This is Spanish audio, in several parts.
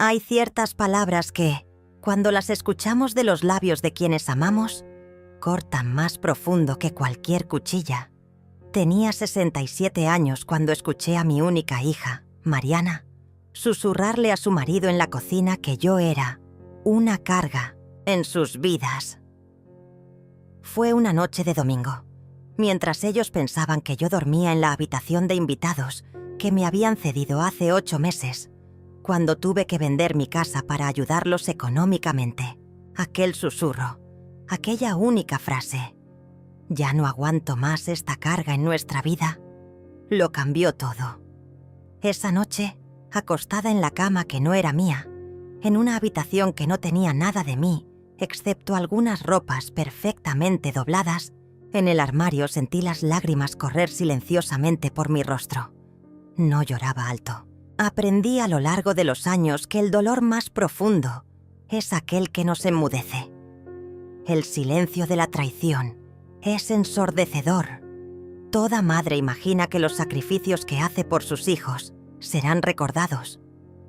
Hay ciertas palabras que, cuando las escuchamos de los labios de quienes amamos, cortan más profundo que cualquier cuchilla. Tenía 67 años cuando escuché a mi única hija, Mariana, susurrarle a su marido en la cocina que yo era una carga en sus vidas. Fue una noche de domingo, mientras ellos pensaban que yo dormía en la habitación de invitados que me habían cedido hace 8 meses, cuando tuve que vender mi casa para ayudarlos económicamente. Aquel susurro, aquella única frase, «Ya no aguanto más esta carga en nuestra vida», lo cambió todo. Esa noche, acostada en la cama que no era mía, en una habitación que no tenía nada de mí, excepto algunas ropas perfectamente dobladas, en el armario sentí las lágrimas correr silenciosamente por mi rostro. No lloraba alto. Aprendí a lo largo de los años que el dolor más profundo es aquel que nos enmudece. El silencio de la traición es ensordecedor. Toda madre imagina que los sacrificios que hace por sus hijos serán recordados,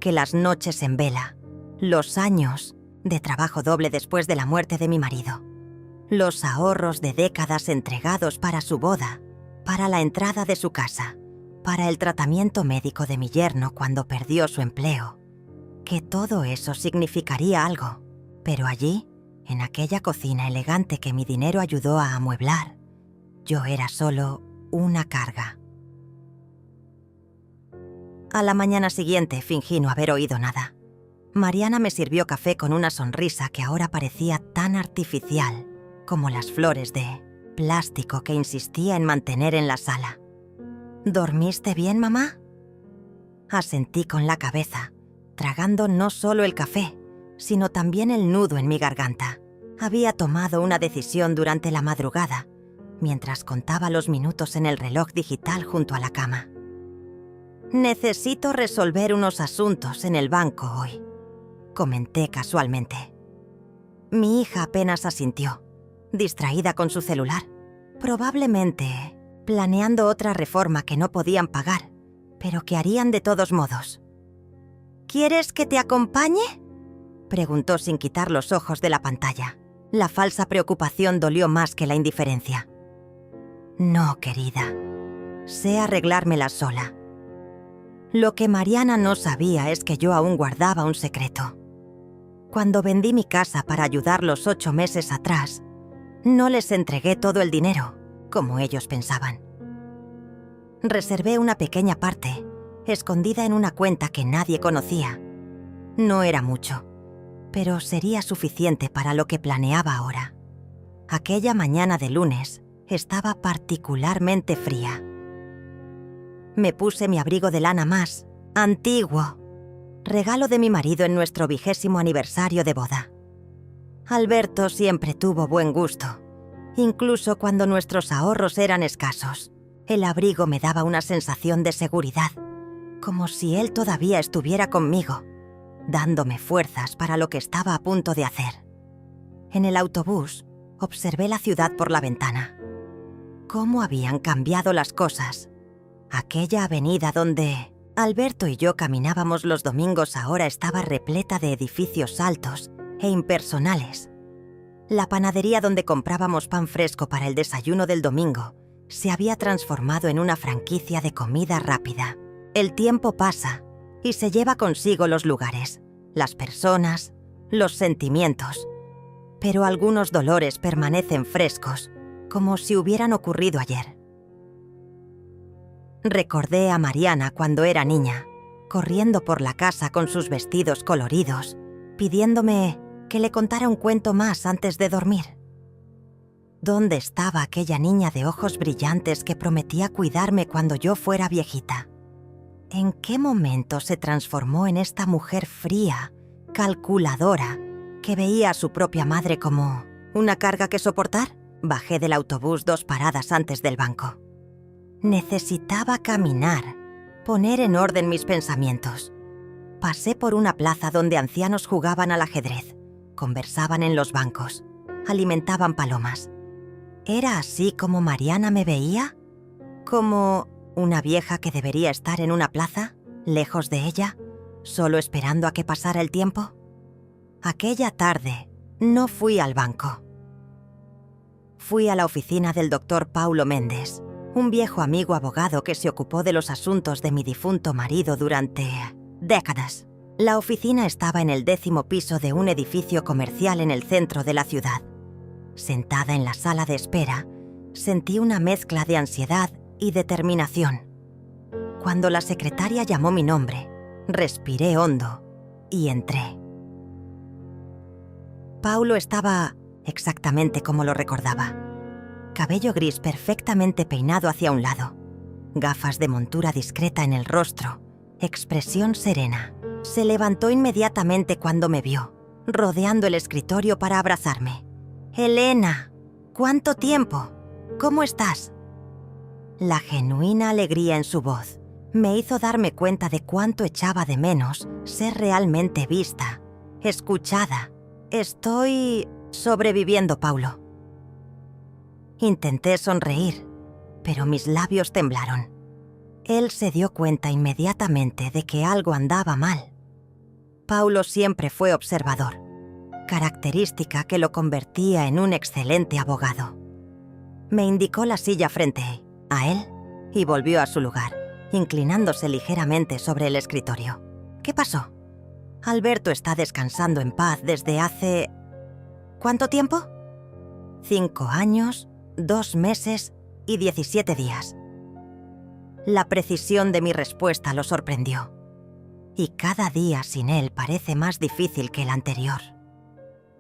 que las noches en vela, los años de trabajo doble después de la muerte de mi marido, los ahorros de décadas entregados para su boda, para la entrada de su casa, para el tratamiento médico de mi yerno cuando perdió su empleo, que todo eso significaría algo. Pero allí, en aquella cocina elegante que mi dinero ayudó a amueblar, yo era solo una carga. A la mañana siguiente fingí no haber oído nada. Mariana me sirvió café con una sonrisa que ahora parecía tan artificial como las flores de plástico que insistía en mantener en la sala. ¿Dormiste bien, mamá? Asentí con la cabeza, tragando no solo el café, sino también el nudo en mi garganta. Había tomado una decisión durante la madrugada, mientras contaba los minutos en el reloj digital junto a la cama. Necesito resolver unos asuntos en el banco hoy, comenté casualmente. Mi hija apenas asintió, distraída con su celular, probablemente planeando otra reforma que no podían pagar, pero que harían de todos modos. ¿Quieres que te acompañe?, preguntó sin quitar los ojos de la pantalla. La falsa preocupación dolió más que la indiferencia. No, querida. Sé arreglármela sola. Lo que Mariana no sabía es que yo aún guardaba un secreto. Cuando vendí mi casa para ayudarlos 8 meses atrás, no les entregué todo el dinero, como ellos pensaban. Reservé una pequeña parte, escondida en una cuenta que nadie conocía. No era mucho, pero sería suficiente para lo que planeaba ahora. Aquella mañana de lunes estaba particularmente fría. Me puse mi abrigo de lana más antiguo, regalo de mi marido en nuestro 20º aniversario de boda. Alberto siempre tuvo buen gusto, incluso cuando nuestros ahorros eran escasos. El abrigo me daba una sensación de seguridad, como si él todavía estuviera conmigo, dándome fuerzas para lo que estaba a punto de hacer. En el autobús, observé la ciudad por la ventana. ¿Cómo habían cambiado las cosas? Aquella avenida donde Alberto y yo caminábamos los domingos ahora estaba repleta de edificios altos e impersonales. La panadería donde comprábamos pan fresco para el desayuno del domingo se había transformado en una franquicia de comida rápida. El tiempo pasa y se lleva consigo los lugares, las personas, los sentimientos, pero algunos dolores permanecen frescos, como si hubieran ocurrido ayer. Recordé a Mariana cuando era niña, corriendo por la casa con sus vestidos coloridos, pidiéndome que le contara un cuento más antes de dormir. ¿Dónde estaba aquella niña de ojos brillantes que prometía cuidarme cuando yo fuera viejita? ¿En qué momento se transformó en esta mujer fría, calculadora, que veía a su propia madre como una carga que soportar? Bajé del autobús 2 paradas antes del banco. Necesitaba caminar, poner en orden mis pensamientos. Pasé por una plaza donde ancianos jugaban al ajedrez, conversaban en los bancos, alimentaban palomas. ¿Era así como Mariana me veía? ¿Como una vieja que debería estar en una plaza, lejos de ella, ¿Solo esperando a que pasara el tiempo? Aquella tarde no fui al banco. Fui a la oficina del doctor Paulo Méndez, un viejo amigo abogado que se ocupó de los asuntos de mi difunto marido durante décadas. La oficina estaba en el 10º piso de un edificio comercial en el centro de la ciudad. Sentada en la sala de espera, sentí una mezcla de ansiedad y determinación. Cuando la secretaria llamó mi nombre, respiré hondo y entré. Paulo estaba exactamente como lo recordaba. Cabello gris perfectamente peinado hacia un lado, gafas de montura discreta en el rostro, expresión serena. Se levantó inmediatamente cuando me vio, rodeando el escritorio para abrazarme. «Elena, ¿cuánto tiempo? ¿Cómo estás?» La genuina alegría en su voz me hizo darme cuenta de cuánto echaba de menos ser realmente vista, escuchada. «Estoy sobreviviendo, Paulo». Intenté sonreír, pero mis labios temblaron. Él se dio cuenta inmediatamente de que algo andaba mal. Paulo siempre fue observador, característica que lo convertía en un excelente abogado. Me indicó la silla frente a él y volvió a su lugar, inclinándose ligeramente sobre el escritorio. ¿Qué pasó? Alberto está descansando en paz desde hace... ¿Cuánto tiempo? 5 años, 2 meses y 17 días. La precisión de mi respuesta lo sorprendió. Y cada día sin él parece más difícil que el anterior.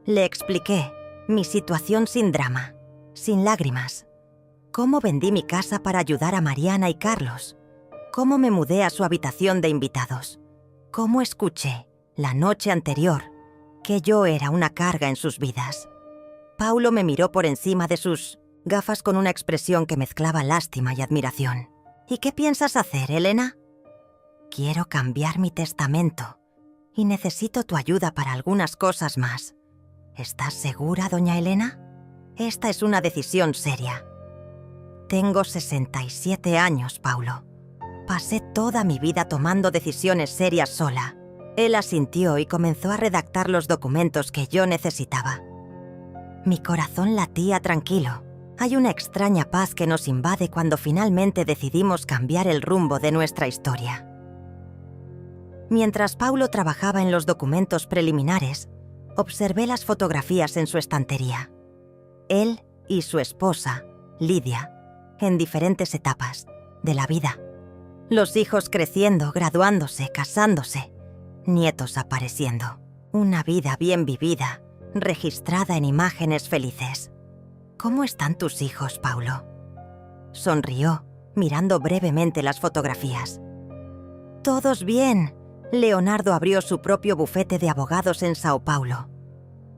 Le expliqué mi situación sin drama, sin lágrimas. Cómo vendí mi casa para ayudar a Mariana y Carlos. Cómo me mudé a su habitación de invitados. Cómo escuché, la noche anterior, que yo era una carga en sus vidas. Paulo me miró por encima de sus gafas con una expresión que mezclaba lástima y admiración. ¿Y qué piensas hacer, Elena? Quiero cambiar mi testamento y necesito tu ayuda para algunas cosas más. ¿Estás segura, doña Elena? Esta es una decisión seria. Tengo 67 años, Paulo. Pasé toda mi vida tomando decisiones serias sola. Él asintió y comenzó a redactar los documentos que yo necesitaba. Mi corazón latía tranquilo. Hay una extraña paz que nos invade cuando finalmente decidimos cambiar el rumbo de nuestra historia. Mientras Paulo trabajaba en los documentos preliminares, observé las fotografías en su estantería. Él y su esposa, Lidia, en diferentes etapas de la vida. Los hijos creciendo, graduándose, casándose, nietos apareciendo. Una vida bien vivida, registrada en imágenes felices. ¿Cómo están tus hijos, Paulo? Sonrió, mirando brevemente las fotografías. Todos bien. Leonardo abrió su propio bufete de abogados en Sao Paulo.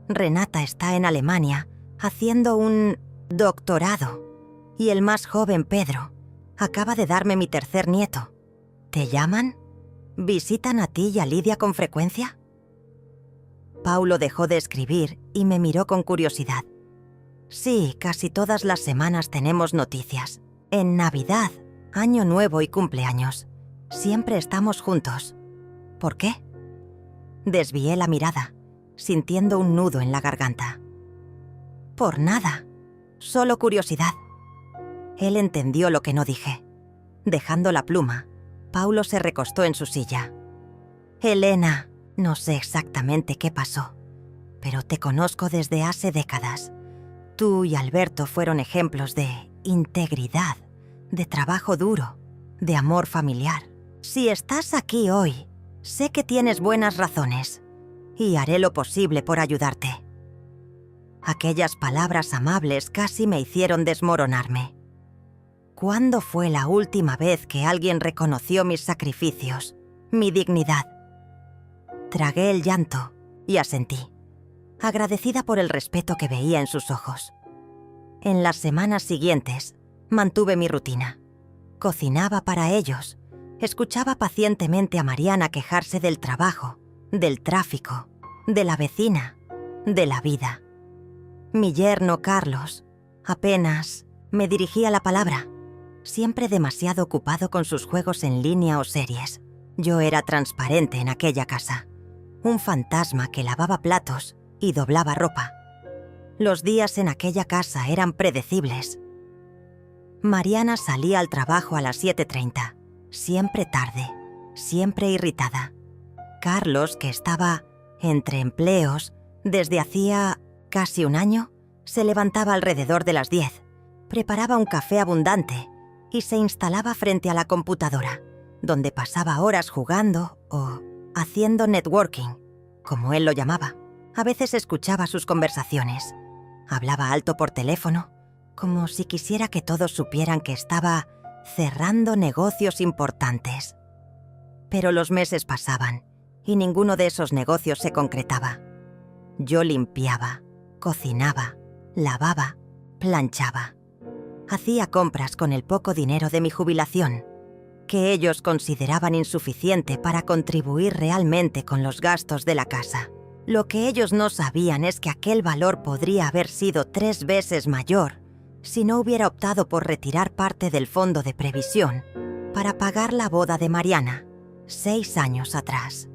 Renata está en Alemania, haciendo un doctorado. Y el más joven, Pedro, acaba de darme mi 3er nieto. ¿Te llaman? ¿Visitan a ti y a Lidia con frecuencia? Paulo dejó de escribir y me miró con curiosidad. Sí, casi todas las semanas tenemos noticias. En Navidad, Año Nuevo y cumpleaños. Siempre estamos juntos. ¿Por qué? Desvié la mirada, sintiendo un nudo en la garganta. Por nada, solo curiosidad. Él entendió lo que no dije. Dejando la pluma, Paulo se recostó en su silla. Elena, no sé exactamente qué pasó, pero te conozco desde hace décadas. Tú y Alberto fueron ejemplos de integridad, de trabajo duro, de amor familiar. Si estás aquí hoy, sé que tienes buenas razones y haré lo posible por ayudarte. Aquellas palabras amables casi me hicieron desmoronarme. ¿Cuándo fue la última vez que alguien reconoció mis sacrificios, mi dignidad? Tragué el llanto y asentí, agradecida por el respeto que veía en sus ojos. En las semanas siguientes, mantuve mi rutina. Cocinaba para ellos, escuchaba pacientemente a Mariana quejarse del trabajo, del tráfico, de la vecina, de la vida. Mi yerno Carlos apenas me dirigía la palabra, siempre demasiado ocupado con sus juegos en línea o series. Yo era transparente en aquella casa, un fantasma que lavaba platos y doblaba ropa. Los días en aquella casa eran predecibles. Mariana salía al trabajo a las 7:30, siempre tarde, siempre irritada. Carlos, que estaba entre empleos desde hacía casi un año, se levantaba alrededor de las 10, preparaba un café abundante y se instalaba frente a la computadora, donde pasaba horas jugando o haciendo networking, como él lo llamaba. A veces escuchaba sus conversaciones. Hablaba alto por teléfono, como si quisiera que todos supieran que estaba cerrando negocios importantes. Pero los meses pasaban y ninguno de esos negocios se concretaba. Yo limpiaba, cocinaba, lavaba, planchaba. Hacía compras con el poco dinero de mi jubilación, que ellos consideraban insuficiente para contribuir realmente con los gastos de la casa. Lo que ellos no sabían es que aquel valor podría haber sido 3 veces mayor si no hubiera optado por retirar parte del fondo de previsión para pagar la boda de Mariana, 6 años atrás.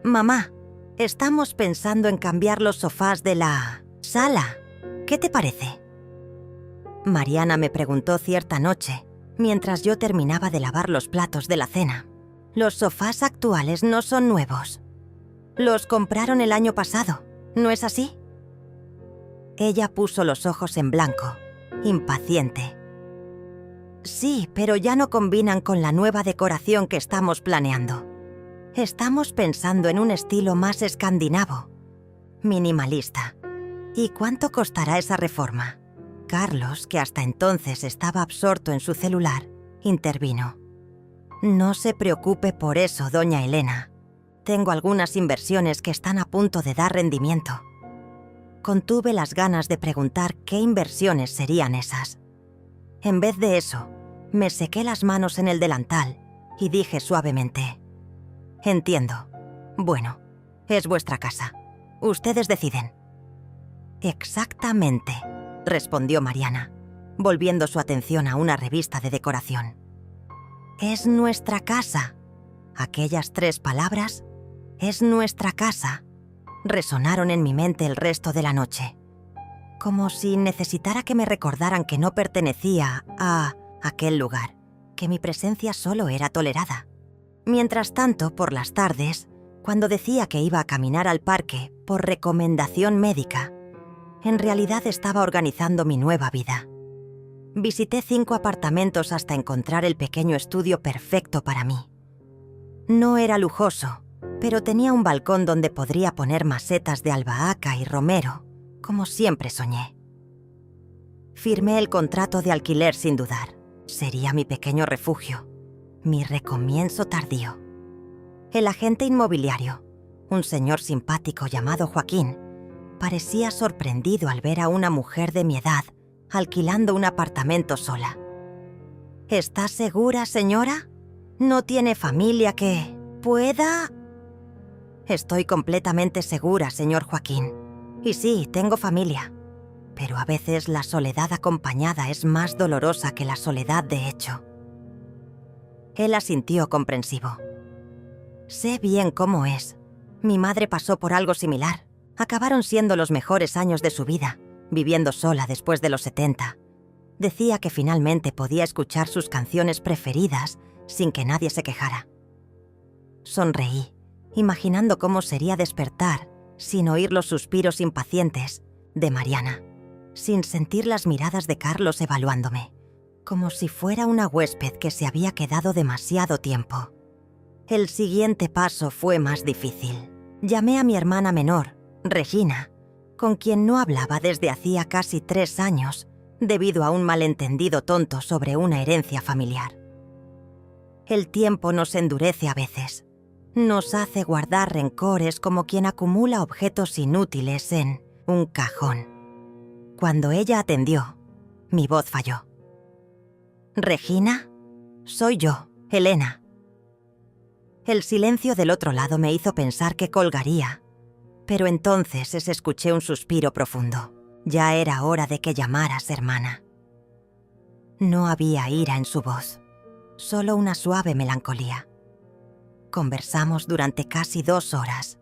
Mamá, estamos pensando en cambiar los sofás de la sala. ¿Qué te parece? Mariana me preguntó cierta noche, mientras yo terminaba de lavar los platos de la cena. Los sofás actuales no son nuevos. Los compraron el año pasado, ¿no es así? Ella puso los ojos en blanco, impaciente. Sí, pero ya no combinan con la nueva decoración que estamos planeando. Estamos pensando en un estilo más escandinavo, minimalista. ¿Y cuánto costará esa reforma? Carlos, que hasta entonces estaba absorto en su celular, intervino. No se preocupe por eso, doña Elena. Tengo algunas inversiones que están a punto de dar rendimiento. Contuve las ganas de preguntar qué inversiones serían esas. En vez de eso, me sequé las manos en el delantal y dije suavemente: Entiendo. Bueno, es vuestra casa. Ustedes deciden. Exactamente, respondió Mariana, volviendo su atención a una revista de decoración. Es nuestra casa. Aquellas 3 palabras, es nuestra casa, resonaron en mi mente el resto de la noche, como si necesitara que me recordaran que no pertenecía a aquel lugar, que mi presencia solo era tolerada. Mientras tanto, por las tardes, cuando decía que iba a caminar al parque por recomendación médica, en realidad estaba organizando mi nueva vida. Visité 5 apartamentos hasta encontrar el pequeño estudio perfecto para mí. No era lujoso, pero tenía un balcón donde podría poner macetas de albahaca y romero, como siempre soñé. Firmé el contrato de alquiler sin dudar. Sería mi pequeño refugio, mi recomienzo tardío. El agente inmobiliario, un señor simpático llamado Joaquín, parecía sorprendido al ver a una mujer de mi edad alquilando un apartamento sola. ¿Está segura, señora? ¿No tiene familia que pueda...? Estoy completamente segura, señor Joaquín. Y sí, tengo familia. Pero a veces la soledad acompañada es más dolorosa que la soledad de hecho. Él asintió comprensivo. Sé bien cómo es. Mi madre pasó por algo similar. Acabaron siendo los mejores años de su vida, viviendo sola después de los 70. Decía que finalmente podía escuchar sus canciones preferidas sin que nadie se quejara. Sonreí, imaginando cómo sería despertar sin oír los suspiros impacientes de Mariana, sin sentir las miradas de Carlos evaluándome, como si fuera una huésped que se había quedado demasiado tiempo. El siguiente paso fue más difícil. Llamé a mi hermana menor, Regina, con quien no hablaba desde hacía casi 3 años, debido a un malentendido tonto sobre una herencia familiar. El tiempo nos endurece a veces. Nos hace guardar rencores como quien acumula objetos inútiles en un cajón. Cuando ella atendió, mi voz falló. ¿Regina? Soy yo, Elena. El silencio del otro lado me hizo pensar que colgaría, pero entonces escuché un suspiro profundo. Ya era hora de que llamaras, hermana. No había ira en su voz, solo una suave melancolía. Conversamos durante casi 2 horas.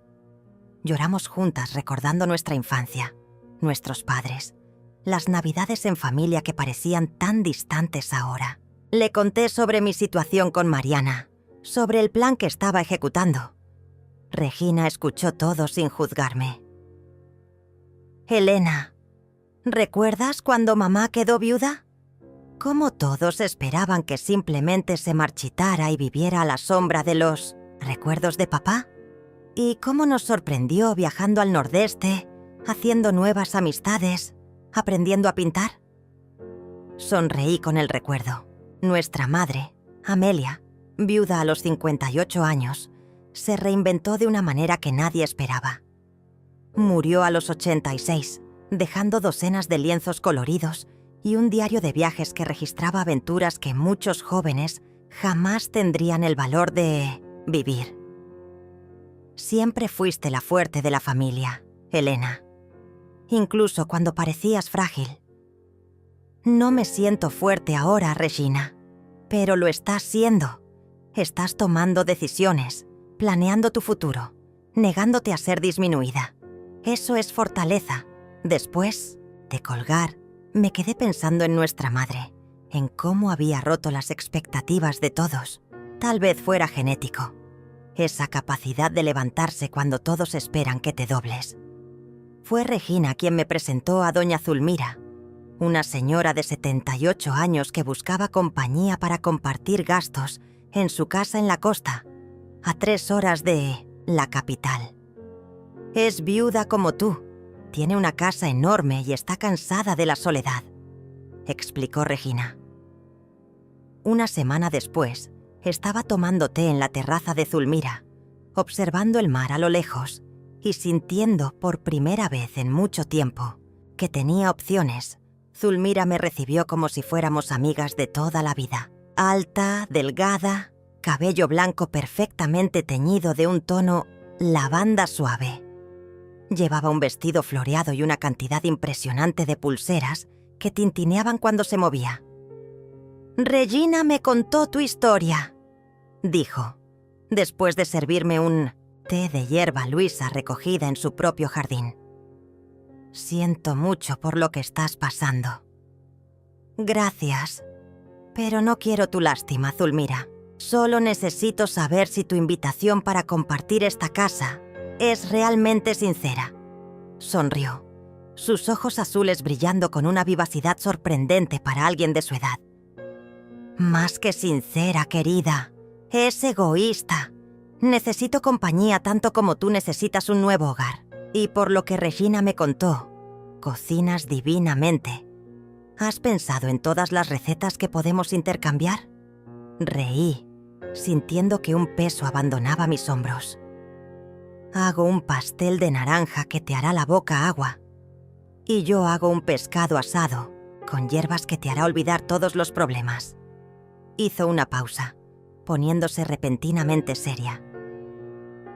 Lloramos juntas recordando nuestra infancia, nuestros padres, las navidades en familia que parecían tan distantes ahora. Le conté sobre mi situación con Mariana, sobre el plan que estaba ejecutando. Regina escuchó todo sin juzgarme. Elena, ¿recuerdas cuando mamá quedó viuda? ¿Cómo todos esperaban que simplemente se marchitara y viviera a la sombra de los recuerdos de papá? ¿Y cómo nos sorprendió viajando al Nordeste, haciendo nuevas amistades, aprendiendo a pintar? Sonreí con el recuerdo. Nuestra madre, Amelia, viuda a los 58 años, se reinventó de una manera que nadie esperaba. Murió a los 86, dejando docenas de lienzos coloridos y un diario de viajes que registraba aventuras que muchos jóvenes jamás tendrían el valor de vivir. Siempre fuiste la fuerte de la familia, Elena. Incluso cuando parecías frágil. No me siento fuerte ahora, Regina, pero lo estás siendo. Estás tomando decisiones, planeando tu futuro, negándote a ser disminuida. Eso es fortaleza. Después de colgar, me quedé pensando en nuestra madre, en cómo había roto las expectativas de todos. Tal vez fuera genético. Esa capacidad de levantarse cuando todos esperan que te dobles. Fue Regina quien me presentó a doña Zulmira, una señora de 78 años que buscaba compañía para compartir gastos en su casa en la costa, a 3 horas de la capital. Es viuda como tú, tiene una casa enorme y está cansada de la soledad, explicó Regina. Una semana después, estaba tomando té en la terraza de Zulmira, observando el mar a lo lejos y sintiendo por primera vez en mucho tiempo que tenía opciones. Zulmira me recibió como si fuéramos amigas de toda la vida. Alta, delgada, cabello blanco perfectamente teñido de un tono lavanda suave. Llevaba un vestido floreado y una cantidad impresionante de pulseras que tintineaban cuando se movía. «Regina me contó tu historia», dijo, después de servirme un té de hierba luisa recogida en su propio jardín. «Siento mucho por lo que estás pasando». «Gracias, pero no quiero tu lástima, Zulmira. Solo necesito saber si tu invitación para compartir esta casa es realmente sincera». Sonrió, sus ojos azules brillando con una vivacidad sorprendente para alguien de su edad. «Más que sincera, querida. Es egoísta. Necesito compañía tanto como tú necesitas un nuevo hogar. Y por lo que Regina me contó, cocinas divinamente. ¿Has pensado en todas las recetas que podemos intercambiar?» Reí, sintiendo que un peso abandonaba mis hombros. «Hago un pastel de naranja que te hará la boca agua. Y yo hago un pescado asado con hierbas que te hará olvidar todos los problemas». Hizo una pausa, poniéndose repentinamente seria.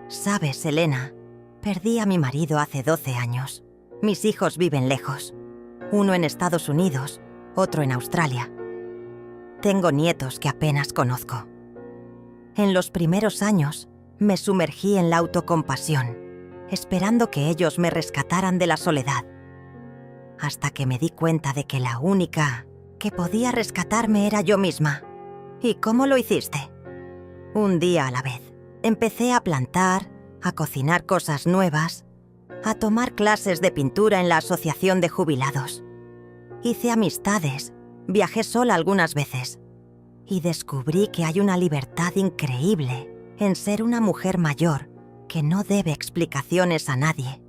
«Sabes, Elena, perdí a mi marido hace 12 años. Mis hijos viven lejos. Uno en Estados Unidos, otro en Australia. Tengo nietos que apenas conozco. En los primeros años, me sumergí en la autocompasión, esperando que ellos me rescataran de la soledad. Hasta que me di cuenta de que la única que podía rescatarme era yo misma. ¿Y cómo lo hiciste?» Un día a la vez. Empecé a plantar, a cocinar cosas nuevas, a tomar clases de pintura en la asociación de jubilados. Hice amistades, viajé sola algunas veces y descubrí que hay una libertad increíble en ser una mujer mayor que no debe explicaciones a nadie.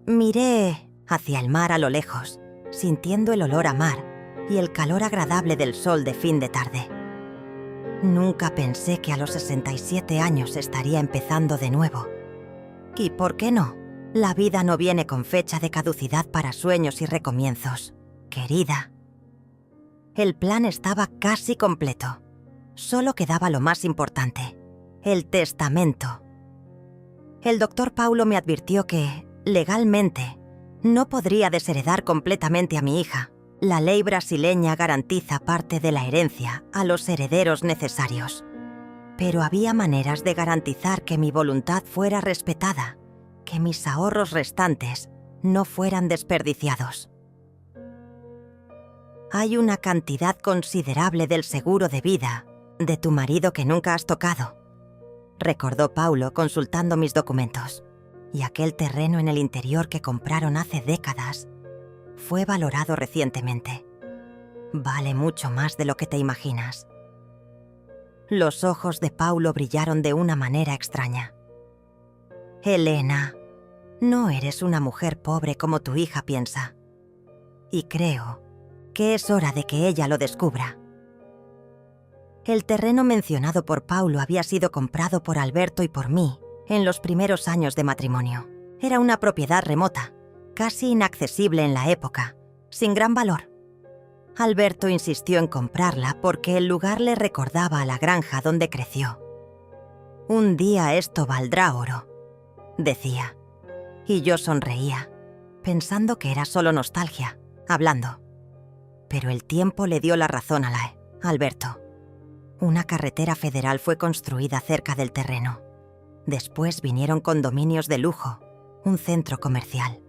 Miré hacia el mar a lo lejos, sintiendo el olor a mar y el calor agradable del sol de fin de tarde. Nunca pensé que a los 67 años estaría empezando de nuevo. ¿Y por qué no? La vida no viene con fecha de caducidad para sueños y recomienzos, querida. El plan estaba casi completo. Solo quedaba lo más importante, el testamento. El doctor Paulo me advirtió que, legalmente, no podría desheredar completamente a mi hija. La ley brasileña garantiza parte de la herencia a los herederos necesarios. Pero había maneras de garantizar que mi voluntad fuera respetada, que mis ahorros restantes no fueran desperdiciados. Hay una cantidad considerable del seguro de vida de tu marido que nunca has tocado, recordó Paulo consultando mis documentos. Y aquel terreno en el interior que compraron hace décadas fue valorado recientemente. Vale mucho más de lo que te imaginas. Los ojos de Paulo brillaron de una manera extraña. Helena, no eres una mujer pobre como tu hija piensa. Y creo que es hora de que ella lo descubra. El terreno mencionado por Paulo había sido comprado por Alberto y por mí en los primeros años de matrimonio. Era una propiedad remota, casi inaccesible en la época, sin gran valor. Alberto insistió en comprarla porque el lugar le recordaba a la granja donde creció. Un día esto valdrá oro, decía, y yo sonreía, pensando que era solo nostalgia, hablando. Pero el tiempo le dio la razón a Alberto. Una carretera federal fue construida cerca del terreno. Después vinieron condominios de lujo, un centro comercial.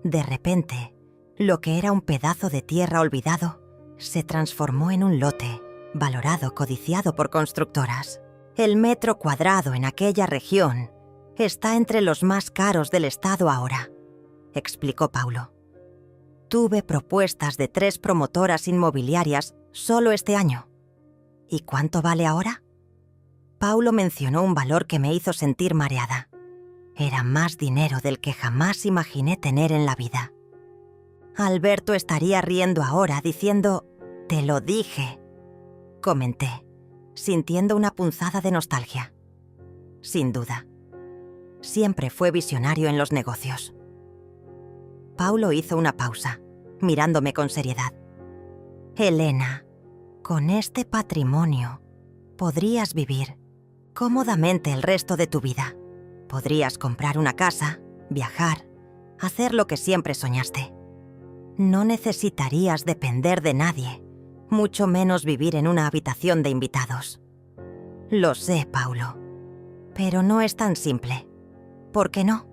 De repente, lo que era un pedazo de tierra olvidado se transformó en un lote, valorado, codiciado por constructoras. El metro cuadrado en aquella región está entre los más caros del estado ahora, explicó Paulo. Tuve propuestas de 3 promotoras inmobiliarias solo este año. ¿Y cuánto vale ahora? Paulo mencionó un valor que me hizo sentir mareada. Era más dinero del que jamás imaginé tener en la vida. Alberto estaría riendo ahora diciendo, «Te lo dije», comenté, sintiendo una punzada de nostalgia. Sin duda. Siempre fue visionario en los negocios. Paulo hizo una pausa, mirándome con seriedad. Helena, con este patrimonio podrías vivir cómodamente el resto de tu vida. Podrías comprar una casa, viajar, hacer lo que siempre soñaste. No necesitarías depender de nadie, mucho menos vivir en una habitación de invitados. Lo sé, Paulo, pero no es tan simple. ¿Por qué no?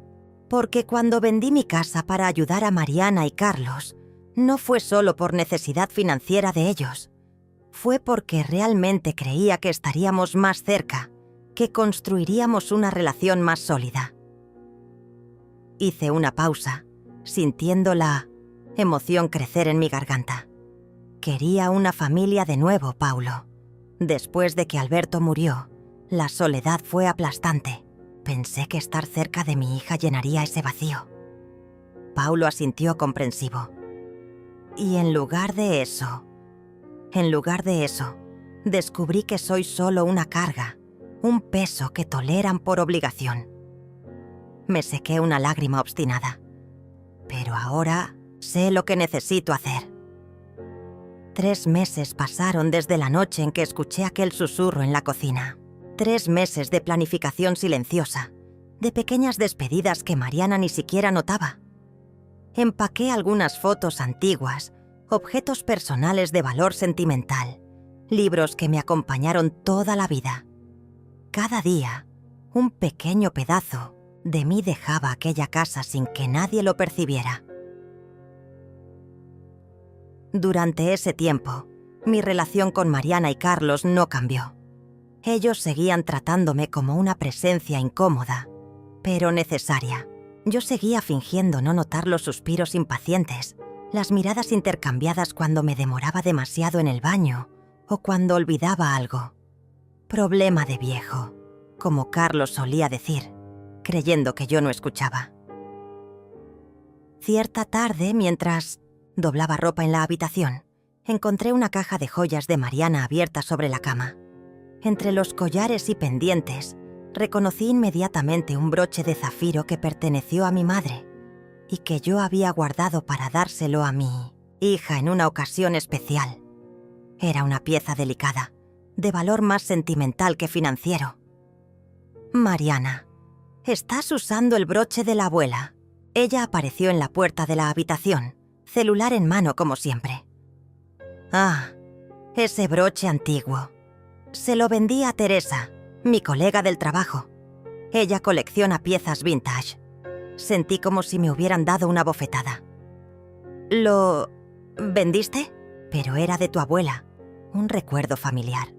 Porque cuando vendí mi casa para ayudar a Mariana y Carlos, no fue solo por necesidad financiera de ellos. Fue porque realmente creía que estaríamos más cerca, que construiríamos una relación más sólida. Hice una pausa, sintiendo la emoción crecer en mi garganta. Quería una familia de nuevo, Paulo. Después de que Alberto murió, la soledad fue aplastante. Pensé que estar cerca de mi hija llenaría ese vacío. Paulo asintió comprensivo. Y en lugar de eso, descubrí que soy solo una carga, un peso que toleran por obligación. Me sequé una lágrima obstinada. Pero ahora sé lo que necesito hacer. 3 meses pasaron desde la noche en que escuché aquel susurro en la cocina. 3 meses de planificación silenciosa, de pequeñas despedidas que Mariana ni siquiera notaba. Empaqué algunas fotos antiguas, objetos personales de valor sentimental, libros que me acompañaron toda la vida. Cada día, un pequeño pedazo de mí dejaba aquella casa sin que nadie lo percibiera. Durante ese tiempo, mi relación con Mariana y Carlos no cambió. Ellos seguían tratándome como una presencia incómoda, pero necesaria. Yo seguía fingiendo no notar los suspiros impacientes, las miradas intercambiadas cuando me demoraba demasiado en el baño o cuando olvidaba algo. Problema de viejo, como Carlos solía decir, creyendo que yo no escuchaba. Cierta tarde, mientras doblaba ropa en la habitación, encontré una caja de joyas de Mariana abierta sobre la cama. Entre los collares y pendientes, reconocí inmediatamente un broche de zafiro que perteneció a mi madre y que yo había guardado para dárselo a mi hija en una ocasión especial. Era una pieza delicada, de valor más sentimental que financiero. Mariana, ¿estás usando el broche de la abuela? Ella apareció en la puerta de la habitación, celular en mano como siempre. Ah, ese broche antiguo. Se lo vendí a Teresa, mi colega del trabajo. Ella colecciona piezas vintage. Sentí como si me hubieran dado una bofetada. ¿Lo vendiste? Pero era de tu abuela, un recuerdo familiar.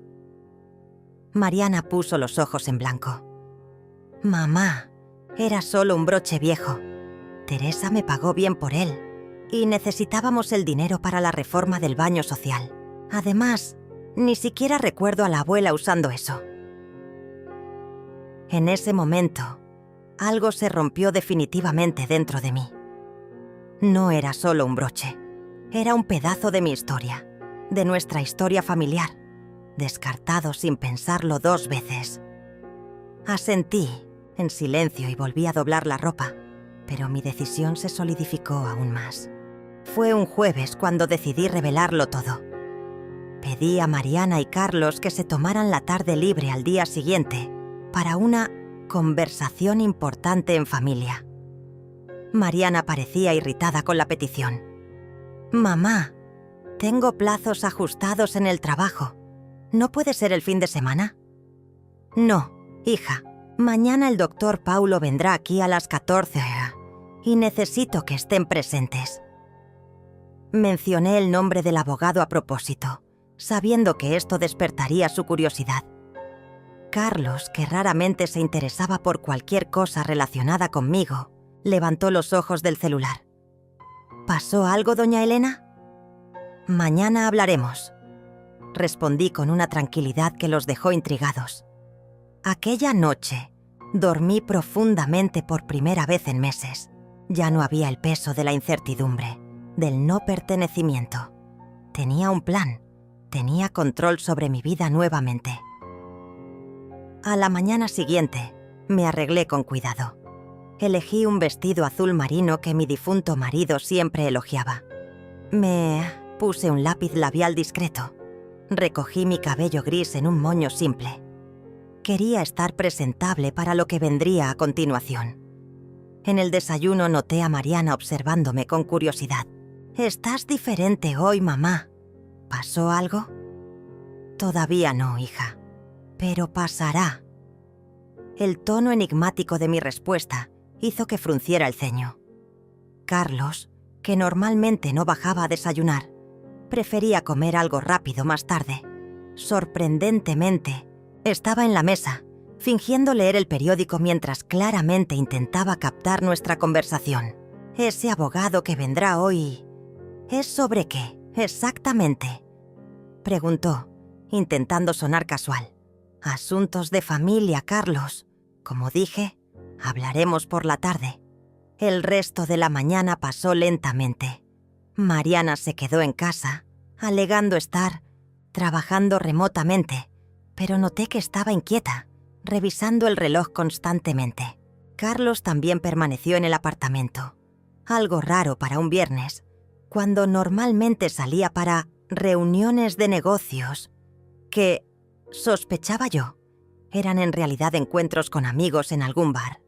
Mariana puso los ojos en blanco. Mamá, era solo un broche viejo. Teresa me pagó bien por él y necesitábamos el dinero para la reforma del baño social. Además, ni siquiera recuerdo a la abuela usando eso. En ese momento, algo se rompió definitivamente dentro de mí. No era solo un broche, era un pedazo de mi historia, de nuestra historia familiar, descartado sin pensarlo 2 veces. Asentí, en silencio, y volví a doblar la ropa, pero mi decisión se solidificó aún más. Fue un jueves cuando decidí revelarlo todo. Pedí a Mariana y Carlos que se tomaran la tarde libre al día siguiente para una conversación importante en familia. Mariana parecía irritada con la petición. «Mamá, tengo plazos ajustados en el trabajo. ¿No puede ser el fin de semana?» «No, hija. Mañana el doctor Paulo vendrá aquí a las 14 y necesito que estén presentes». Mencioné el nombre del abogado a propósito, sabiendo que esto despertaría su curiosidad. Carlos, que raramente se interesaba por cualquier cosa relacionada conmigo, levantó los ojos del celular. ¿Pasó algo, doña Elena? «Mañana hablaremos», respondí con una tranquilidad que los dejó intrigados. Aquella noche, dormí profundamente por primera vez en meses. Ya no había el peso de la incertidumbre, del no pertenecimiento. Tenía un plan, tenía control sobre mi vida nuevamente. A la mañana siguiente, me arreglé con cuidado. Elegí un vestido azul marino que mi difunto marido siempre elogiaba. Me puse un lápiz labial discreto. Recogí mi cabello gris en un moño simple. Quería estar presentable para lo que vendría a continuación. En el desayuno noté a Mariana observándome con curiosidad. «Estás diferente hoy, mamá. ¿Pasó algo?» «Todavía no, hija. Pero pasará». El tono enigmático de mi respuesta hizo que frunciera el ceño. Carlos, que normalmente no bajaba a desayunar, prefería comer algo rápido más tarde. Sorprendentemente, estaba en la mesa, fingiendo leer el periódico mientras claramente intentaba captar nuestra conversación. «Ese abogado que vendrá hoy... ¿Es sobre qué, exactamente?», preguntó, intentando sonar casual. «Asuntos de familia, Carlos. Como dije, hablaremos por la tarde». El resto de la mañana pasó lentamente. Mariana se quedó en casa, alegando estar trabajando remotamente, pero noté que estaba inquieta, revisando el reloj constantemente. Carlos también permaneció en el apartamento. Algo raro para un viernes, cuando normalmente salía para reuniones de negocios, que, sospechaba yo, eran en realidad encuentros con amigos en algún bar.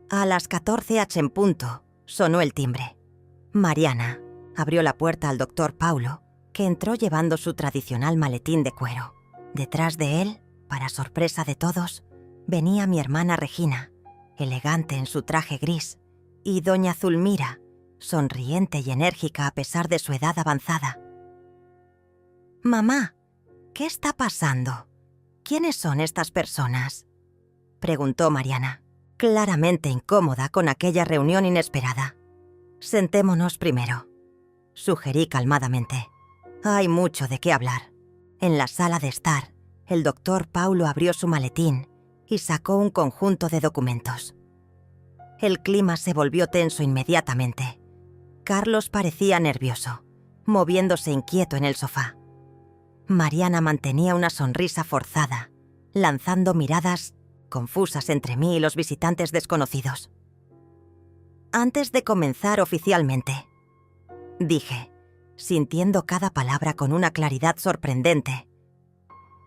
A las 14h en punto, sonó el timbre. Mariana abrió la puerta al doctor Paulo, que entró llevando su tradicional maletín de cuero. Detrás de él, para sorpresa de todos, venía mi hermana Regina, elegante en su traje gris, y doña Zulmira, sonriente y enérgica a pesar de su edad avanzada. «Mamá, ¿qué está pasando? ¿Quiénes son estas personas?», preguntó Mariana, claramente incómoda con aquella reunión inesperada. «Sentémonos primero», sugerí calmadamente. «Hay mucho de qué hablar». En la sala de estar, el doctor Paulo abrió su maletín y sacó un conjunto de documentos. El clima se volvió tenso inmediatamente. Carlos parecía nervioso, moviéndose inquieto en el sofá. Mariana mantenía una sonrisa forzada, lanzando miradas confusas entre mí y los visitantes desconocidos. «Antes de comenzar oficialmente», dije, sintiendo cada palabra con una claridad sorprendente,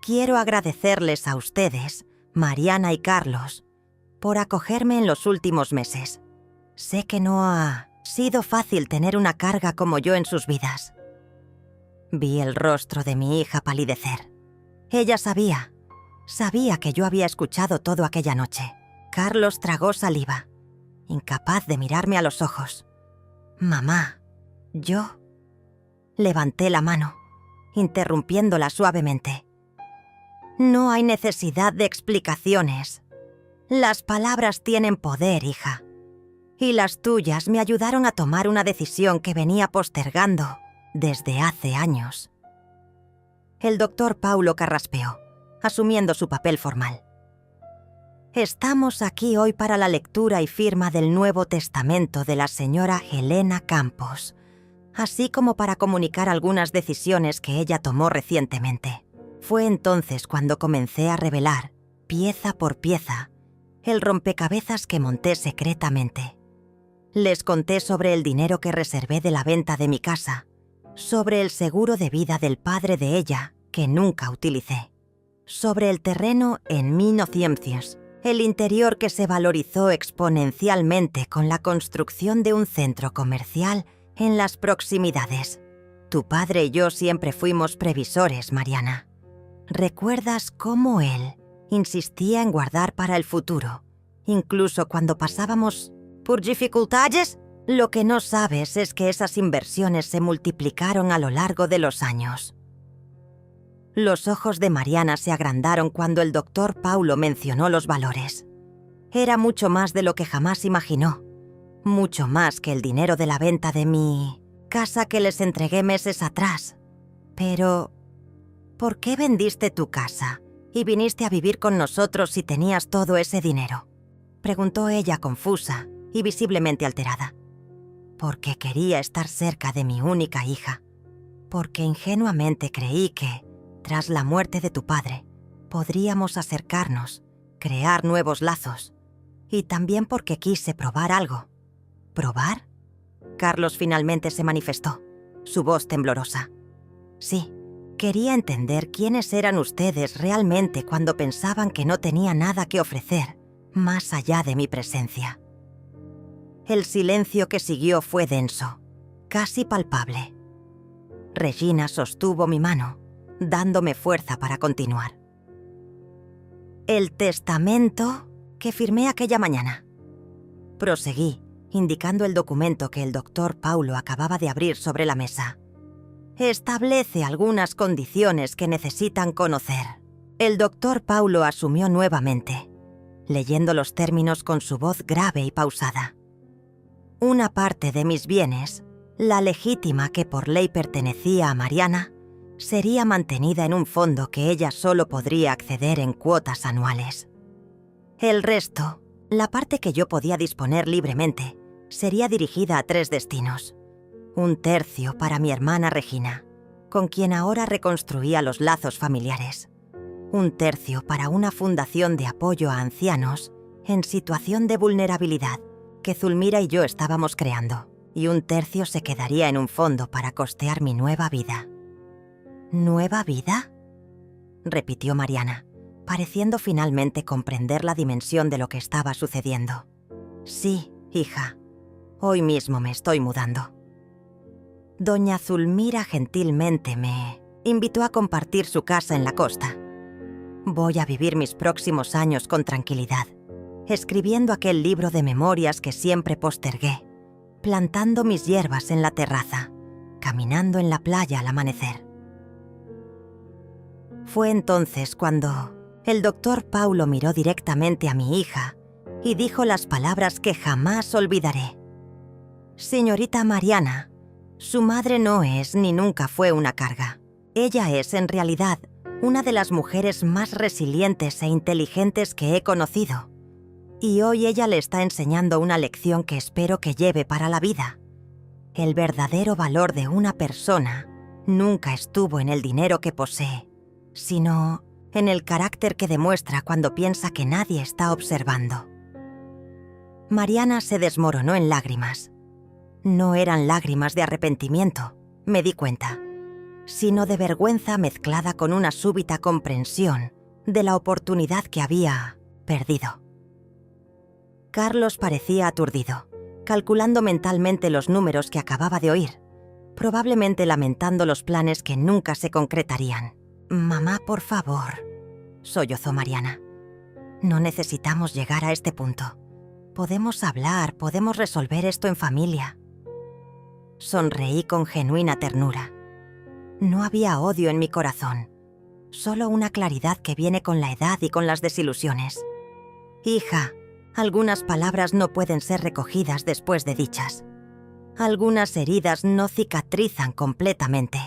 «quiero agradecerles a ustedes, Mariana y Carlos, por acogerme en los últimos meses. Sé que no ha sido fácil tener una carga como yo en sus vidas. Vi el rostro de mi hija palidecer. Ella sabía que yo había escuchado todo aquella noche. Carlos tragó saliva, incapaz de mirarme a los ojos. «Mamá, yo...» Levanté la mano, interrumpiéndola suavemente. «No hay necesidad de explicaciones. Las palabras tienen poder, hija. Y las tuyas me ayudaron a tomar una decisión que venía postergando desde hace años». El doctor Paulo carraspeó, asumiendo su papel formal. «Estamos aquí hoy para la lectura y firma del Nuevo Testamento de la señora Helena Campos, así como para comunicar algunas decisiones que ella tomó recientemente. Fue entonces cuando comencé a revelar, pieza por pieza, el rompecabezas que monté secretamente. Les conté sobre el dinero que reservé de la venta de mi casa, sobre el seguro de vida del padre de ella, que nunca utilicé, sobre el terreno en Minociemcias, el interior que se valorizó exponencialmente con la construcción de un centro comercial en las proximidades. Tu padre y yo siempre fuimos previsores, Mariana. ¿Recuerdas cómo él insistía en guardar para el futuro, incluso cuando pasábamos por dificultades? Lo que no sabes es que esas inversiones se multiplicaron a lo largo de los años». Los ojos de Mariana se agrandaron cuando el doctor Paulo mencionó los valores. Era mucho más de lo que jamás imaginó. Mucho más que el dinero de la venta de mi casa que les entregué meses atrás. Pero, ¿por qué vendiste tu casa y viniste a vivir con nosotros si tenías todo ese dinero?, preguntó ella confusa y visiblemente alterada. Porque quería estar cerca de mi única hija. Porque ingenuamente creí que, tras la muerte de tu padre, podríamos acercarnos, crear nuevos lazos. Y también porque quise probar algo. ¿Probar? Carlos finalmente se manifestó, su voz temblorosa. Sí, quería entender quiénes eran ustedes realmente cuando pensaban que no tenía nada que ofrecer, más allá de mi presencia. El silencio que siguió fue denso, casi palpable. Regina sostuvo mi mano, dándome fuerza para continuar. «El testamento que firmé aquella mañana», proseguí, indicando el documento que el doctor Paulo acababa de abrir sobre la mesa, «establece algunas condiciones que necesitan conocer». El doctor Paulo asumió nuevamente, leyendo los términos con su voz grave y pausada. «Una parte de mis bienes, la legítima que por ley pertenecía a Mariana, sería mantenida en un fondo que ella solo podría acceder en cuotas anuales. El resto, la parte que yo podía disponer libremente, sería dirigida a 3 destinos. 1/3 para mi hermana Regina, con quien ahora reconstruía los lazos familiares. 1/3 para una fundación de apoyo a ancianos en situación de vulnerabilidad que Zulmira y yo estábamos creando, y 1/3 se quedaría en un fondo para costear mi nueva vida». «¿Nueva vida?», repitió Mariana, pareciendo finalmente comprender la dimensión de lo que estaba sucediendo. «Sí, hija. Hoy mismo me estoy mudando. Doña Zulmira gentilmente me invitó a compartir su casa en la costa. Voy a vivir mis próximos años con tranquilidad, escribiendo aquel libro de memorias que siempre postergué, plantando mis hierbas en la terraza, caminando en la playa al amanecer». Fue entonces cuando el doctor Paulo miró directamente a mi hija y dijo las palabras que jamás olvidaré. «Señorita Mariana, su madre no es ni nunca fue una carga. Ella es, en realidad, una de las mujeres más resilientes e inteligentes que he conocido. Y hoy ella le está enseñando una lección que espero que lleve para la vida. El verdadero valor de una persona nunca estuvo en el dinero que posee, sino en el carácter que demuestra cuando piensa que nadie está observando». Mariana se desmoronó en lágrimas. No eran lágrimas de arrepentimiento, me di cuenta, sino de vergüenza mezclada con una súbita comprensión de la oportunidad que había perdido. Carlos parecía aturdido, calculando mentalmente los números que acababa de oír, probablemente lamentando los planes que nunca se concretarían. «Mamá, por favor», sollozó Mariana. «No necesitamos llegar a este punto. Podemos hablar, podemos resolver esto en familia». Sonreí con genuina ternura. No había odio en mi corazón, solo una claridad que viene con la edad y con las desilusiones. «Hija, algunas palabras no pueden ser recogidas después de dichas. Algunas heridas no cicatrizan completamente.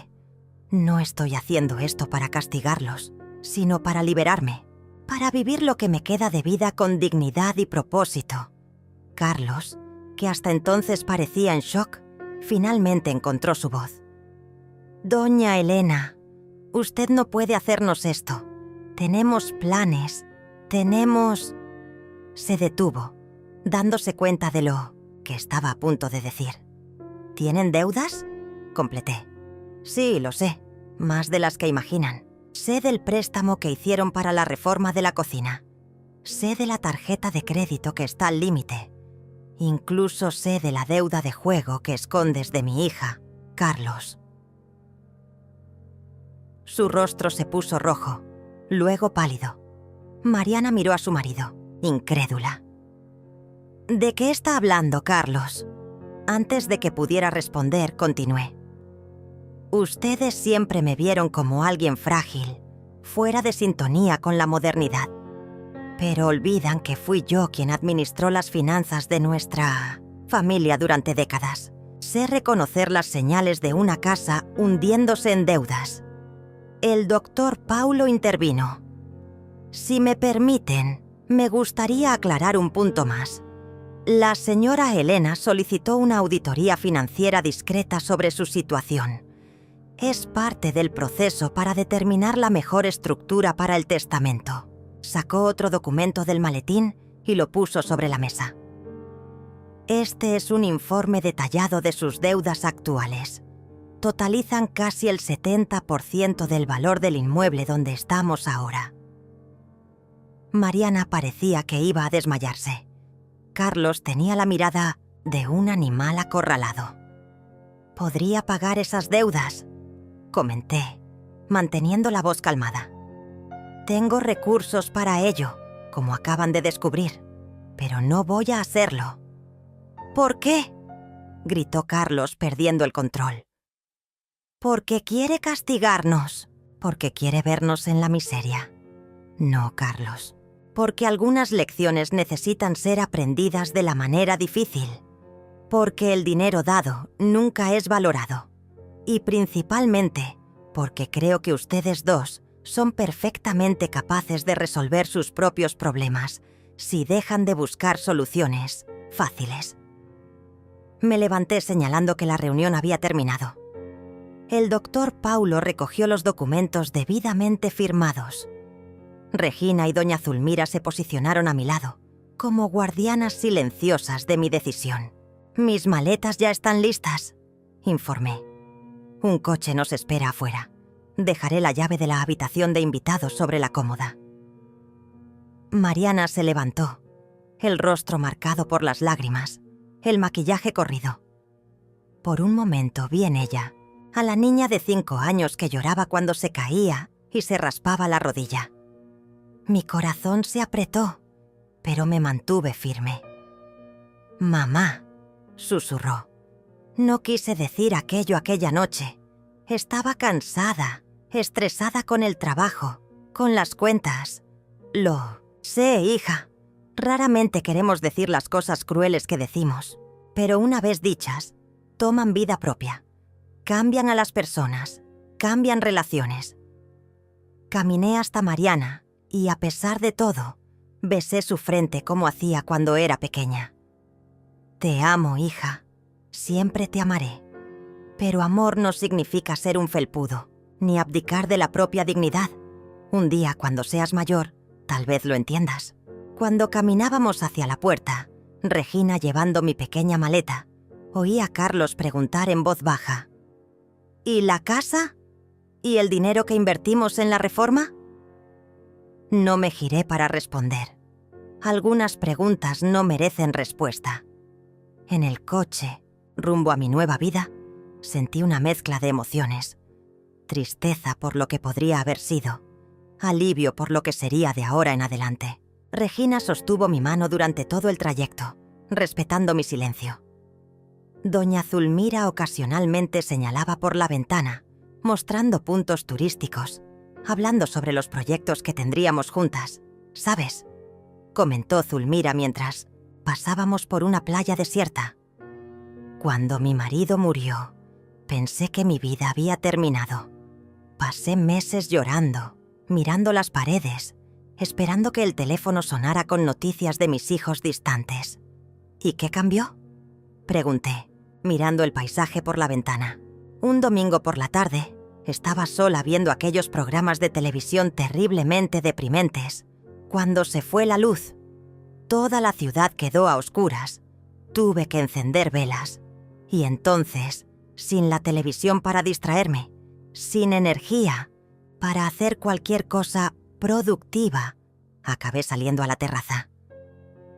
No estoy haciendo esto para castigarlos, sino para liberarme, para vivir lo que me queda de vida con dignidad y propósito». Carlos, que hasta entonces parecía en shock, finalmente encontró su voz. «Doña Elena, usted no puede hacernos esto. Tenemos planes, tenemos...» Se detuvo, dándose cuenta de lo que estaba a punto de decir. «¿Tienen deudas?», completé. «Sí, lo sé, más de las que imaginan. Sé del préstamo que hicieron para la reforma de la cocina. Sé de la tarjeta de crédito que está al límite. Incluso sé de la deuda de juego que escondes de mi hija, Carlos». Su rostro se puso rojo, luego pálido. Mariana miró a su marido, incrédula. «¿De qué está hablando, Carlos?». Antes de que pudiera responder, continué. «Ustedes siempre me vieron como alguien frágil, fuera de sintonía con la modernidad. Pero olvidan que fui yo quien administró las finanzas de nuestra familia durante décadas. Sé reconocer las señales de una casa hundiéndose en deudas». El doctor Paulo intervino. «Si me permiten, me gustaría aclarar un punto más. La señora Elena solicitó una auditoría financiera discreta sobre su situación. Es parte del proceso para determinar la mejor estructura para el testamento». Sacó otro documento del maletín y lo puso sobre la mesa. «Este es un informe detallado de sus deudas actuales. Totalizan casi el 70% del valor del inmueble donde estamos ahora». Mariana parecía que iba a desmayarse. Carlos tenía la mirada de un animal acorralado. «¿Podría pagar esas deudas?», comenté, manteniendo la voz calmada. «Tengo recursos para ello, como acaban de descubrir, pero no voy a hacerlo». «¿Por qué?», gritó Carlos, perdiendo el control. «Porque quiere castigarnos, porque quiere vernos en la miseria». «No, Carlos, porque algunas lecciones necesitan ser aprendidas de la manera difícil, porque el dinero dado nunca es valorado, y principalmente porque creo que ustedes dos son perfectamente capaces de resolver sus propios problemas si dejan de buscar soluciones fáciles». Me levanté señalando que la reunión había terminado. El doctor Paulo recogió los documentos debidamente firmados. Regina y doña Zulmira se posicionaron a mi lado, como guardianas silenciosas de mi decisión. «Mis maletas ya están listas», informé. «Un coche nos espera afuera. Dejaré la llave de la habitación de invitados sobre la cómoda». Mariana se levantó, el rostro marcado por las lágrimas, el maquillaje corrido. Por un momento vi en ella a la niña de 5 años que lloraba cuando se caía y se raspaba la rodilla. Mi corazón se apretó, pero me mantuve firme. «Mamá», susurró. «No quise decir aquello aquella noche. Estaba cansada, estresada con el trabajo, con las cuentas. Lo sé, hija. Raramente queremos decir las cosas crueles que decimos, pero una vez dichas, toman vida propia. Cambian a las personas, cambian relaciones». Caminé hasta Mariana y, a pesar de todo, besé su frente como hacía cuando era pequeña. «Te amo, hija. Siempre te amaré. Pero amor no significa ser un felpudo, ni abdicar de la propia dignidad. Un día, cuando seas mayor, tal vez lo entiendas». Cuando caminábamos hacia la puerta, Regina llevando mi pequeña maleta, oí a Carlos preguntar en voz baja: «¿Y la casa? ¿Y el dinero que invertimos en la reforma?». No me giré para responder. Algunas preguntas no merecen respuesta. En el coche, rumbo a mi nueva vida, sentí una mezcla de emociones. Tristeza por lo que podría haber sido, alivio por lo que sería de ahora en adelante. Regina sostuvo mi mano durante todo el trayecto, respetando mi silencio. Doña Zulmira ocasionalmente señalaba por la ventana, mostrando puntos turísticos, hablando sobre los proyectos que tendríamos juntas. ¿Sabes?, comentó Zulmira mientras pasábamos por una playa desierta. Cuando mi marido murió, pensé que mi vida había terminado. Pasé meses llorando, mirando las paredes, esperando que el teléfono sonara con noticias de mis hijos distantes. ¿Y qué cambió?, pregunté, mirando el paisaje por la ventana. Un domingo por la tarde, estaba sola viendo aquellos programas de televisión terriblemente deprimentes. Cuando se fue la luz, toda la ciudad quedó a oscuras. Tuve que encender velas. Y entonces, sin la televisión para distraerme, sin energía para hacer cualquier cosa productiva, acabé saliendo a la terraza.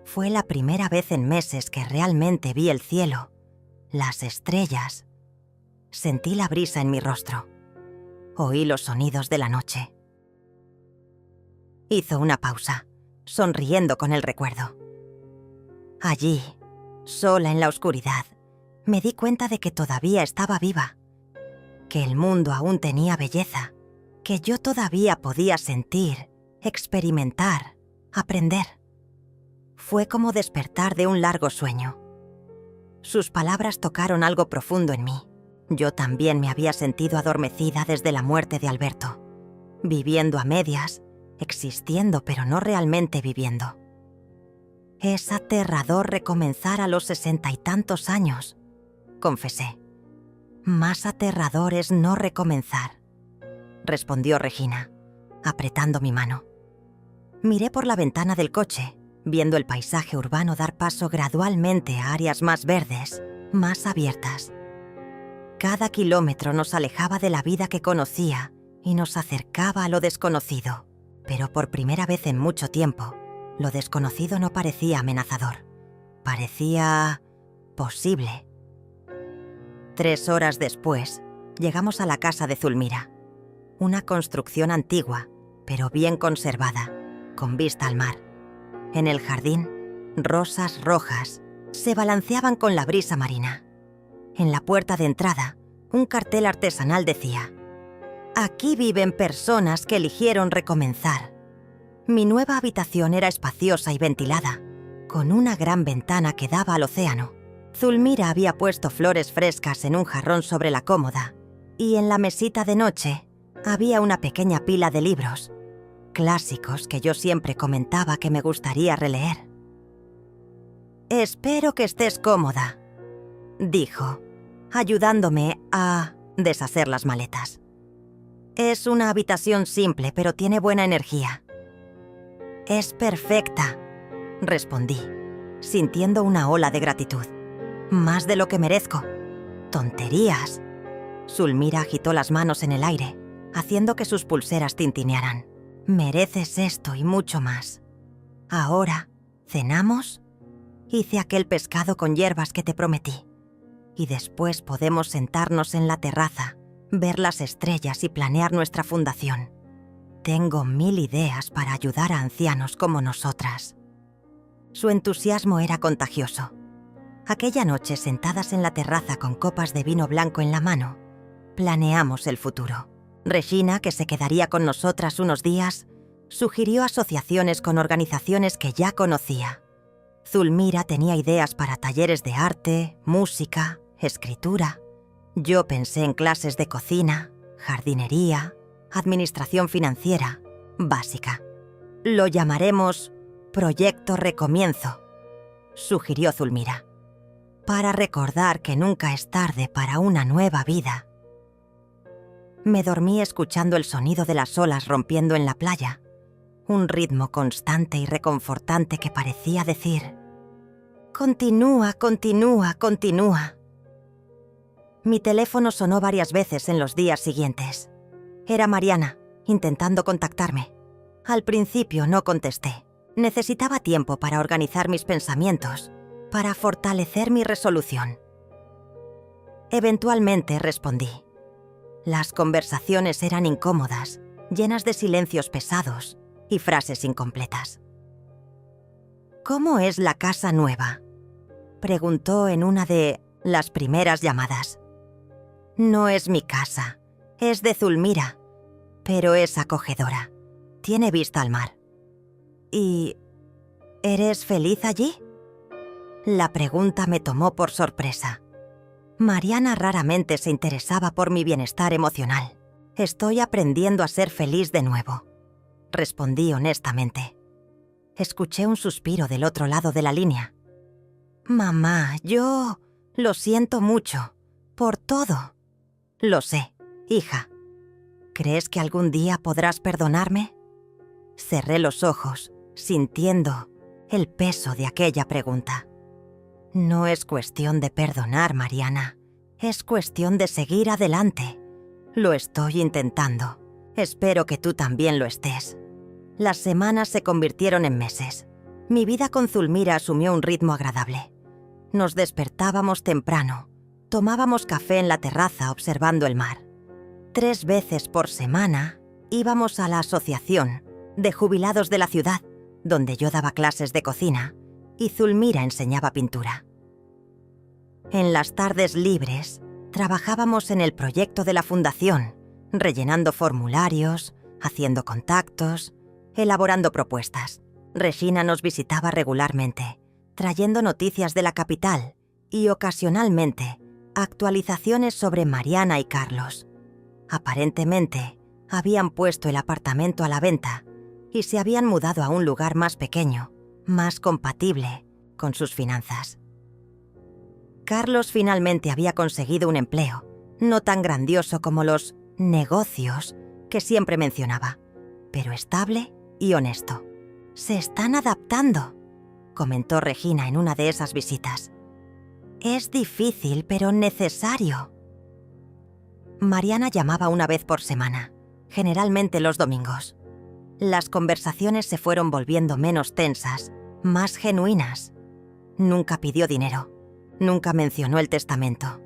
Fue la primera vez en meses que realmente vi el cielo, las estrellas. Sentí la brisa en mi rostro. Oí los sonidos de la noche. Hizo una pausa, sonriendo con el recuerdo. Allí, sola en la oscuridad, me di cuenta de que todavía estaba viva, que el mundo aún tenía belleza, que yo todavía podía sentir, experimentar, aprender. Fue como despertar de un largo sueño. Sus palabras tocaron algo profundo en mí. Yo también me había sentido adormecida desde la muerte de Alberto, viviendo a medias, existiendo pero no realmente viviendo. Es aterrador recomenzar a los 60 y tantos años, confesé. Más aterrador es no recomenzar, respondió Regina, apretando mi mano. Miré por la ventana del coche, viendo el paisaje urbano dar paso gradualmente a áreas más verdes, más abiertas. Cada kilómetro nos alejaba de la vida que conocía y nos acercaba a lo desconocido. Pero por primera vez en mucho tiempo, lo desconocido no parecía amenazador. Parecía posible. 3 horas después, llegamos a la casa de Zulmira. Una construcción antigua, pero bien conservada, con vista al mar. En el jardín, rosas rojas se balanceaban con la brisa marina. En la puerta de entrada, un cartel artesanal decía: «Aquí viven personas que eligieron recomenzar». Mi nueva habitación era espaciosa y ventilada, con una gran ventana que daba al océano. Zulmira había puesto flores frescas en un jarrón sobre la cómoda, y en la mesita de noche había una pequeña pila de libros, clásicos que yo siempre comentaba que me gustaría releer. «Espero que estés cómoda», dijo, ayudándome a deshacer las maletas. «Es una habitación simple, pero tiene buena energía». «Es perfecta», respondí, sintiendo una ola de gratitud. «Más de lo que merezco». «Tonterías». Zulmira agitó las manos en el aire, haciendo que sus pulseras tintinearan. «Mereces esto y mucho más. Ahora, ¿cenamos? Hice aquel pescado con hierbas que te prometí. Y después podemos sentarnos en la terraza, ver las estrellas y planear nuestra fundación. Tengo 1000 ideas para ayudar a ancianos como nosotras». Su entusiasmo era contagioso. Aquella noche, sentadas en la terraza con copas de vino blanco en la mano, planeamos el futuro. Regina, que se quedaría con nosotras unos días, sugirió asociaciones con organizaciones que ya conocía. Zulmira tenía ideas para talleres de arte, música, escritura. Yo pensé en clases de cocina, jardinería, administración financiera, básica. «Lo llamaremos Proyecto Recomienzo», sugirió Zulmira, «para recordar que nunca es tarde para una nueva vida». Me dormí escuchando el sonido de las olas rompiendo en la playa, un ritmo constante y reconfortante que parecía decir: «Continúa, continúa, continúa». Mi teléfono sonó varias veces en los días siguientes. Era Mariana, intentando contactarme. Al principio no contesté. Necesitaba tiempo para organizar mis pensamientos, para fortalecer mi resolución. Eventualmente respondí. Las conversaciones eran incómodas, llenas de silencios pesados y frases incompletas. ¿Cómo es la casa nueva?, preguntó en una de las primeras llamadas. No es mi casa, es de Zulmira, pero es acogedora. Tiene vista al mar. ¿Y eres feliz allí? La pregunta me tomó por sorpresa. Mariana raramente se interesaba por mi bienestar emocional. Estoy aprendiendo a ser feliz de nuevo, respondí honestamente. Escuché un suspiro del otro lado de la línea. Mamá, yo lo siento mucho, por todo. Lo sé, hija. ¿Crees que algún día podrás perdonarme? Cerré los ojos, sintiendo el peso de aquella pregunta. No es cuestión de perdonar, Mariana. Es cuestión de seguir adelante. Lo estoy intentando. Espero que tú también lo estés. Las semanas se convirtieron en meses. Mi vida con Zulmira asumió un ritmo agradable. Nos despertábamos temprano. Tomábamos café en la terraza observando el mar. 3 veces por semana íbamos a la asociación de jubilados de la ciudad, donde yo daba clases de cocina y Zulmira enseñaba pintura. En las tardes libres trabajábamos en el proyecto de la fundación, rellenando formularios, haciendo contactos, elaborando propuestas. Regina nos visitaba regularmente, trayendo noticias de la capital y ocasionalmente actualizaciones sobre Mariana y Carlos. Aparentemente, habían puesto el apartamento a la venta y se habían mudado a un lugar más pequeño, más compatible con sus finanzas. Carlos finalmente había conseguido un empleo, no tan grandioso como los negocios que siempre mencionaba, pero estable y honesto. Se están adaptando, comentó Regina en una de esas visitas. Es difícil, pero necesario. Mariana llamaba una vez por semana, generalmente los domingos. Las conversaciones se fueron volviendo menos tensas, más genuinas. Nunca pidió dinero, nunca mencionó el testamento.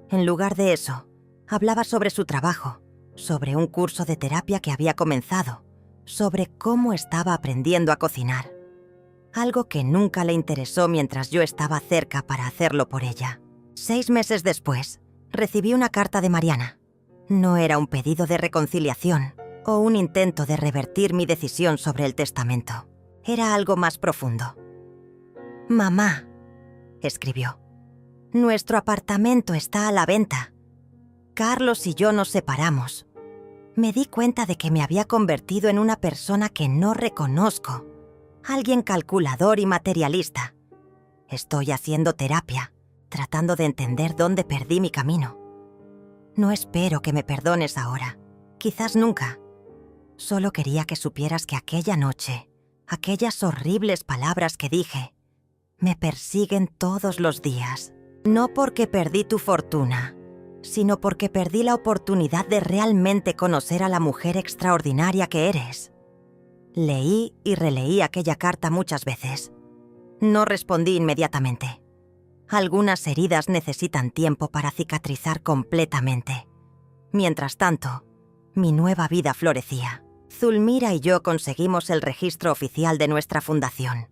En lugar de eso, hablaba sobre su trabajo, sobre un curso de terapia que había comenzado, sobre cómo estaba aprendiendo a cocinar. Algo que nunca le interesó mientras yo estaba cerca para hacerlo por ella. 6 meses después, recibí una carta de Mariana. No era un pedido de reconciliación o un intento de revertir mi decisión sobre el testamento. Era algo más profundo. «Mamá», escribió, «nuestro apartamento está a la venta. Carlos y yo nos separamos. Me di cuenta de que me había convertido en una persona que no reconozco, alguien calculador y materialista. Estoy haciendo terapia, tratando de entender dónde perdí mi camino. No espero que me perdones ahora, quizás nunca. Solo quería que supieras que aquella noche, aquellas horribles palabras que dije, me persiguen todos los días. No porque perdí tu fortuna, sino porque perdí la oportunidad de realmente conocer a la mujer extraordinaria que eres». Leí y releí aquella carta muchas veces. No respondí inmediatamente. Algunas heridas necesitan tiempo para cicatrizar completamente. Mientras tanto, mi nueva vida florecía. Zulmira y yo conseguimos el registro oficial de nuestra fundación.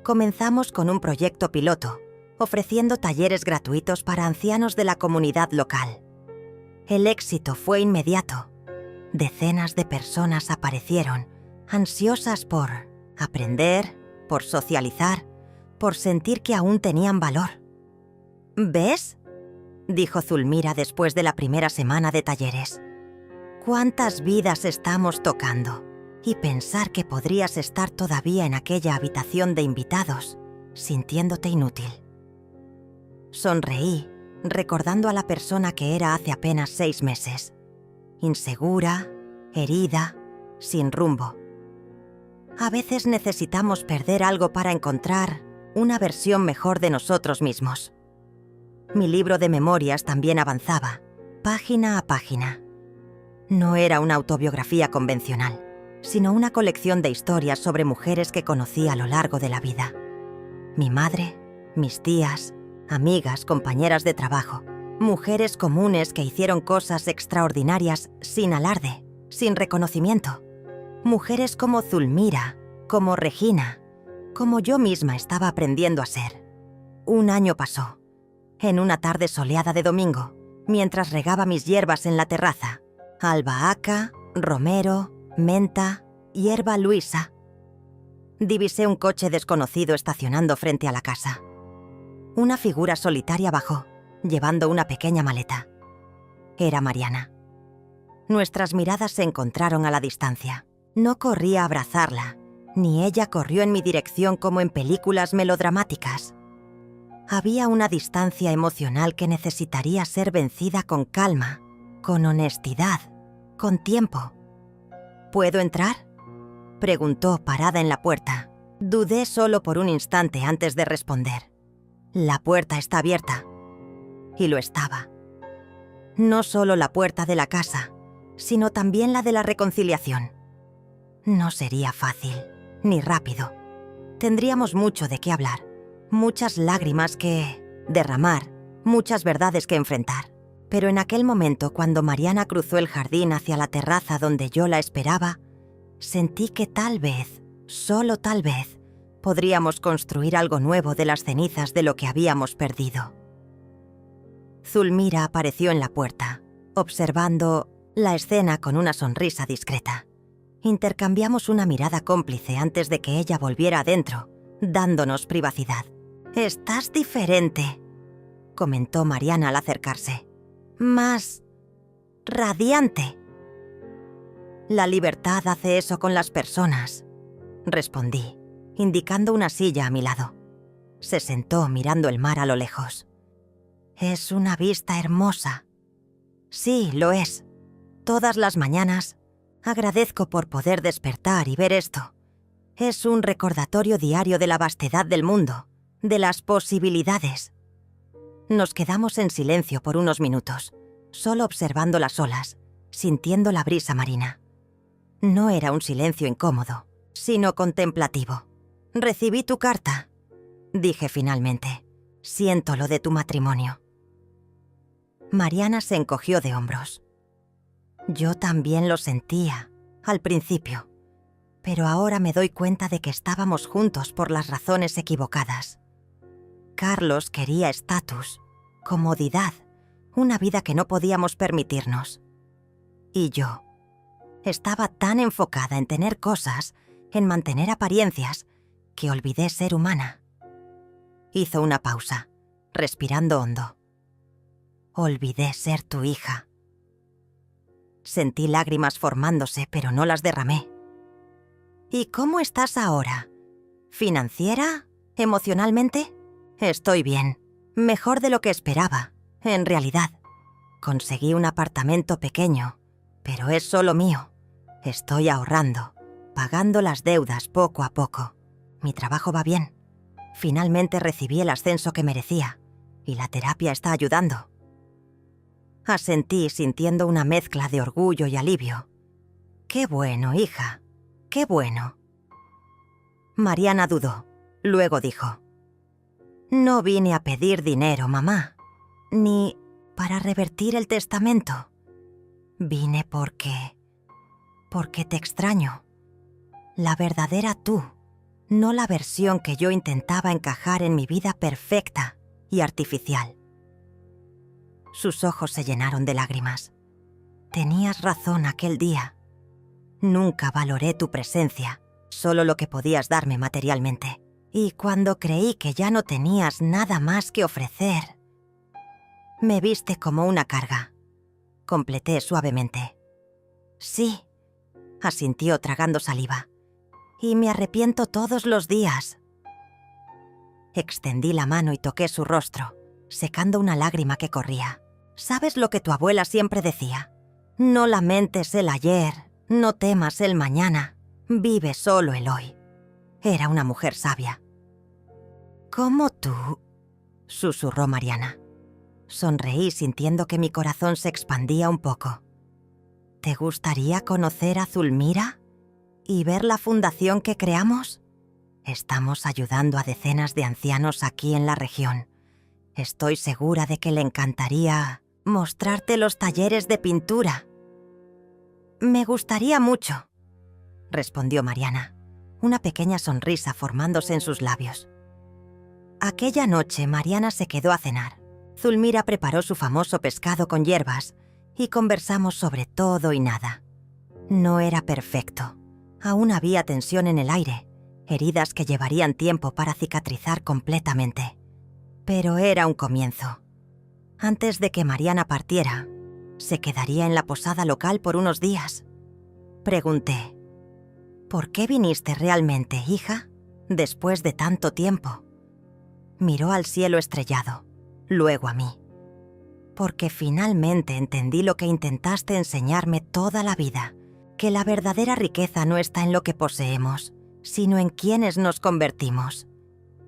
Comenzamos con un proyecto piloto, ofreciendo talleres gratuitos para ancianos de la comunidad local. El éxito fue inmediato. Decenas de personas aparecieron, ansiosas por aprender, por socializar, por sentir que aún tenían valor. «¿Ves?», dijo Zulmira después de la primera semana de talleres. «¿Cuántas vidas estamos tocando? Y pensar que podrías estar todavía en aquella habitación de invitados, sintiéndote inútil». Sonreí, recordando a la persona que era hace apenas 6 meses. Insegura, herida, sin rumbo. A veces necesitamos perder algo para encontrar una versión mejor de nosotros mismos. Mi libro de memorias también avanzaba, página a página. No era una autobiografía convencional, sino una colección de historias sobre mujeres que conocí a lo largo de la vida. Mi madre, Mis tías, amigas, compañeras de trabajo, mujeres comunes que hicieron cosas extraordinarias sin alarde, sin reconocimiento. Mujeres como Zulmira, como Regina, como yo misma estaba aprendiendo a ser. Un año pasó. En una tarde soleada de domingo, mientras regaba mis hierbas en la terraza, albahaca, romero, menta, hierba luisa. Divisé un coche desconocido estacionando frente a la casa. Una figura solitaria bajó, llevando una pequeña maleta. Era Mariana. Nuestras miradas se encontraron a la distancia. No corrí a abrazarla, ni ella corrió en mi dirección como en películas melodramáticas. Había una distancia emocional que necesitaría ser vencida con calma, con honestidad, con tiempo. ¿Puedo entrar?, preguntó parada en la puerta. Dudé solo por un instante antes de responder. La puerta está abierta. Y lo estaba. No solo la puerta de la casa, sino también la de la reconciliación. No sería fácil, ni rápido. Tendríamos mucho de qué hablar. Muchas lágrimas que derramar, muchas verdades que enfrentar. Pero en aquel momento, cuando Mariana cruzó el jardín hacia la terraza donde yo la esperaba, sentí que tal vez, solo tal vez, podríamos construir algo nuevo de las cenizas de lo que habíamos perdido. Zulmira apareció en la puerta, observando la escena con una sonrisa discreta. Intercambiamos una mirada cómplice antes de que ella volviera adentro, dándonos privacidad. «Estás diferente», comentó Mariana al acercarse. «Más radiante». «La libertad hace eso con las personas», respondí, indicando una silla a mi lado. Se sentó mirando el mar a lo lejos. «Es una vista hermosa». «Sí, lo es. Todas las mañanas agradezco por poder despertar y ver esto. Es un recordatorio diario de la vastedad del mundo, de las posibilidades». Nos quedamos en silencio por unos minutos, solo observando las olas, sintiendo la brisa marina. No era un silencio incómodo, sino contemplativo. «Recibí tu carta», dije finalmente. «Siento lo de tu matrimonio». Mariana se encogió de hombros. Yo también lo sentía, al principio, pero ahora me doy cuenta de que estábamos juntos por las razones equivocadas. Carlos quería estatus, comodidad, una vida que no podíamos permitirnos. Y yo estaba tan enfocada en tener cosas, en mantener apariencias, que olvidé ser humana. Hizo una pausa, respirando hondo. «Olvidé ser tu hija». Sentí lágrimas formándose, pero no las derramé. «¿Y cómo estás ahora? ¿Financiera? ¿Emocionalmente?» «Estoy bien. Mejor de lo que esperaba, en realidad. Conseguí un apartamento pequeño, pero es solo mío. Estoy ahorrando, pagando las deudas poco a poco. Mi trabajo va bien. Finalmente recibí el ascenso que merecía, y la terapia está ayudando». Asentí sintiendo una mezcla de orgullo y alivio. «Qué bueno, hija, qué bueno». Mariana dudó, luego dijo: «No vine a pedir dinero, mamá, ni para revertir el testamento. Vine porque te extraño. La verdadera tú, no la versión que yo intentaba encajar en mi vida perfecta y artificial». Sus ojos se llenaron de lágrimas. «Tenías razón aquel día. Nunca valoré tu presencia, solo lo que podías darme materialmente. Y cuando creí que ya no tenías nada más que ofrecer, me viste como una carga», completé suavemente. «Sí», asintió tragando saliva. «Y me arrepiento todos los días». Extendí la mano y toqué su rostro, secando una lágrima que corría. «¿Sabes lo que tu abuela siempre decía? No lamentes el ayer, no temas el mañana, vive solo el hoy». Era una mujer sabia. «¿Cómo tú?», susurró Mariana. Sonreí sintiendo que mi corazón se expandía un poco. «¿Te gustaría conocer a Zulmira y ver la fundación que creamos? Estamos ayudando a decenas de ancianos aquí en la región. Estoy segura de que le encantaría mostrarte los talleres de pintura». «Me gustaría mucho», respondió Mariana, una pequeña sonrisa formándose en sus labios. Aquella noche Mariana se quedó a cenar. Zulmira preparó su famoso pescado con hierbas y conversamos sobre todo y nada. No era perfecto. Aún había tensión en el aire, heridas que llevarían tiempo para cicatrizar completamente. Pero era un comienzo. Antes de que Mariana partiera, ¿se quedaría en la posada local por unos días? Pregunté: «¿Por qué viniste realmente, hija, después de tanto tiempo?» Miró al cielo estrellado, luego a mí. «Porque finalmente entendí lo que intentaste enseñarme toda la vida, que la verdadera riqueza no está en lo que poseemos, sino en quienes nos convertimos.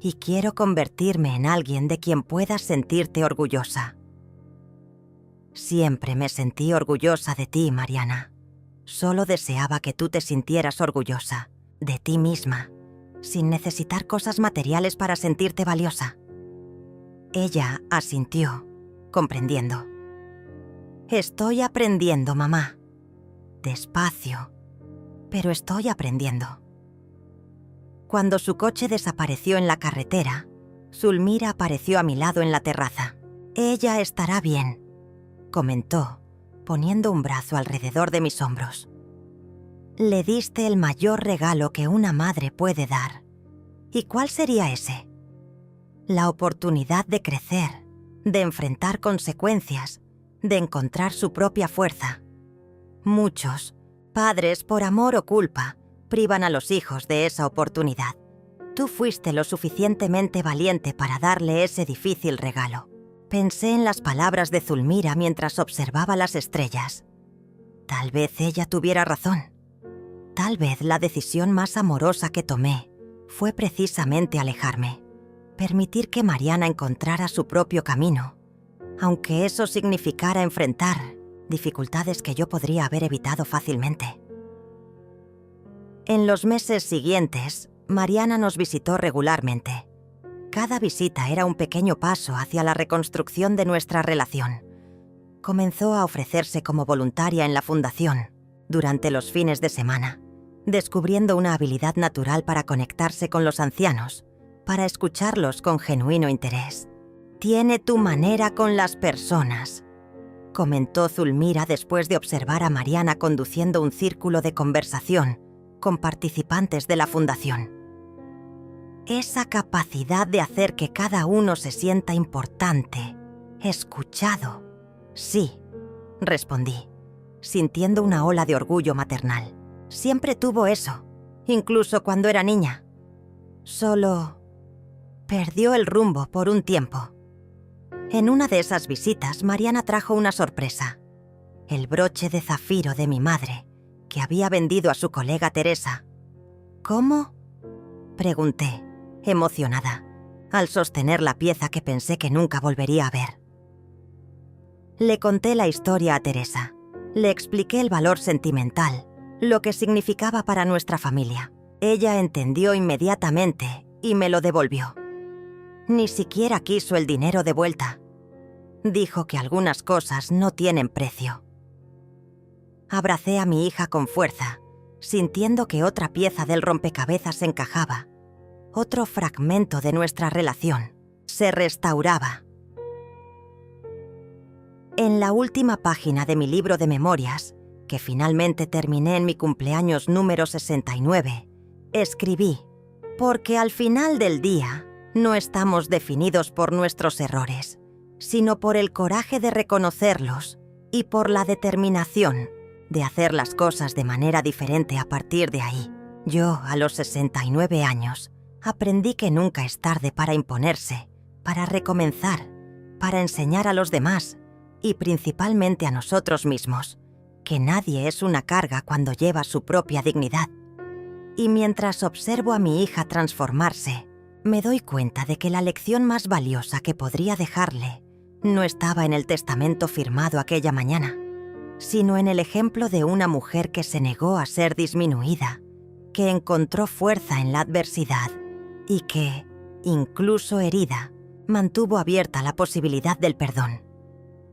Y quiero convertirme en alguien de quien puedas sentirte orgullosa». Siempre me sentí orgullosa de ti, Mariana. Solo deseaba que tú te sintieras orgullosa, de ti misma, sin necesitar cosas materiales para sentirte valiosa. Ella asintió, comprendiendo. «Estoy aprendiendo, mamá. Despacio, pero estoy aprendiendo». Cuando su coche desapareció en la carretera, Zulmira apareció a mi lado en la terraza. «Ella estará bien», comentó, poniendo un brazo alrededor de mis hombros. «Le diste el mayor regalo que una madre puede dar. ¿Y cuál sería ese? La oportunidad de crecer, de enfrentar consecuencias, de encontrar su propia fuerza. Muchos padres, por amor o culpa, privan a los hijos de esa oportunidad. Tú fuiste lo suficientemente valiente para darle ese difícil regalo». Pensé en las palabras de Zulmira mientras observaba las estrellas. Tal vez ella tuviera razón. Tal vez la decisión más amorosa que tomé fue precisamente alejarme, permitir que Mariana encontrara su propio camino, aunque eso significara enfrentar dificultades que yo podría haber evitado fácilmente. En los meses siguientes, Mariana nos visitó regularmente. Cada visita era un pequeño paso hacia la reconstrucción de nuestra relación. Comenzó a ofrecerse como voluntaria en la fundación durante los fines de semana, descubriendo una habilidad natural para conectarse con los ancianos, para escucharlos con genuino interés. «Tiene tu manera con las personas», comentó Zulmira después de observar a Mariana conduciendo un círculo de conversación con participantes de la fundación. «Esa capacidad de hacer que cada uno se sienta importante, escuchado». «Sí», respondí, sintiendo una ola de orgullo maternal. «Siempre tuvo eso, incluso cuando era niña. Solo perdió el rumbo por un tiempo». En una de esas visitas, Mariana trajo una sorpresa: el broche de zafiro de mi madre, que había vendido a su colega Teresa. «¿Cómo?», pregunté, emocionada, al sostener la pieza que pensé que nunca volvería a ver. Le conté la historia a Teresa. Le expliqué el valor sentimental, lo que significaba para nuestra familia. Ella entendió inmediatamente y me lo devolvió. Ni siquiera quiso el dinero de vuelta. Dijo que algunas cosas no tienen precio. Abracé a mi hija con fuerza, sintiendo que otra pieza del rompecabezas encajaba. Otro fragmento de nuestra relación se restauraba. En la última página de mi libro de memorias, que finalmente terminé en mi cumpleaños número 69, escribí: «Porque al final del día no estamos definidos por nuestros errores, sino por el coraje de reconocerlos y por la determinación de hacer las cosas de manera diferente a partir de ahí». Yo, a los 69 años, aprendí que nunca es tarde para imponerse, para recomenzar, para enseñar a los demás y principalmente a nosotros mismos, que nadie es una carga cuando lleva su propia dignidad. Y mientras observo a mi hija transformarse, me doy cuenta de que la lección más valiosa que podría dejarle no estaba en el testamento firmado aquella mañana, sino en el ejemplo de una mujer que se negó a ser disminuida, que encontró fuerza en la adversidad y que, incluso herida, mantuvo abierta la posibilidad del perdón.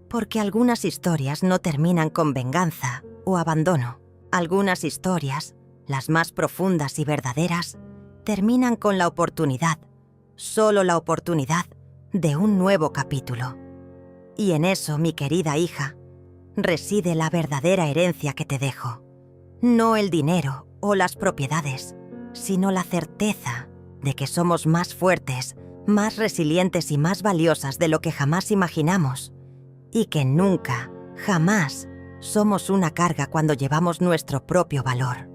Porque algunas historias no terminan con venganza o abandono. Algunas historias, las más profundas y verdaderas, terminan con la oportunidad, solo la oportunidad, de un nuevo capítulo. Y en eso, mi querida hija, reside la verdadera herencia que te dejo. No el dinero o las propiedades, sino la certeza de que somos más fuertes, más resilientes y más valiosas de lo que jamás imaginamos, y que nunca, jamás, somos una carga cuando llevamos nuestro propio valor.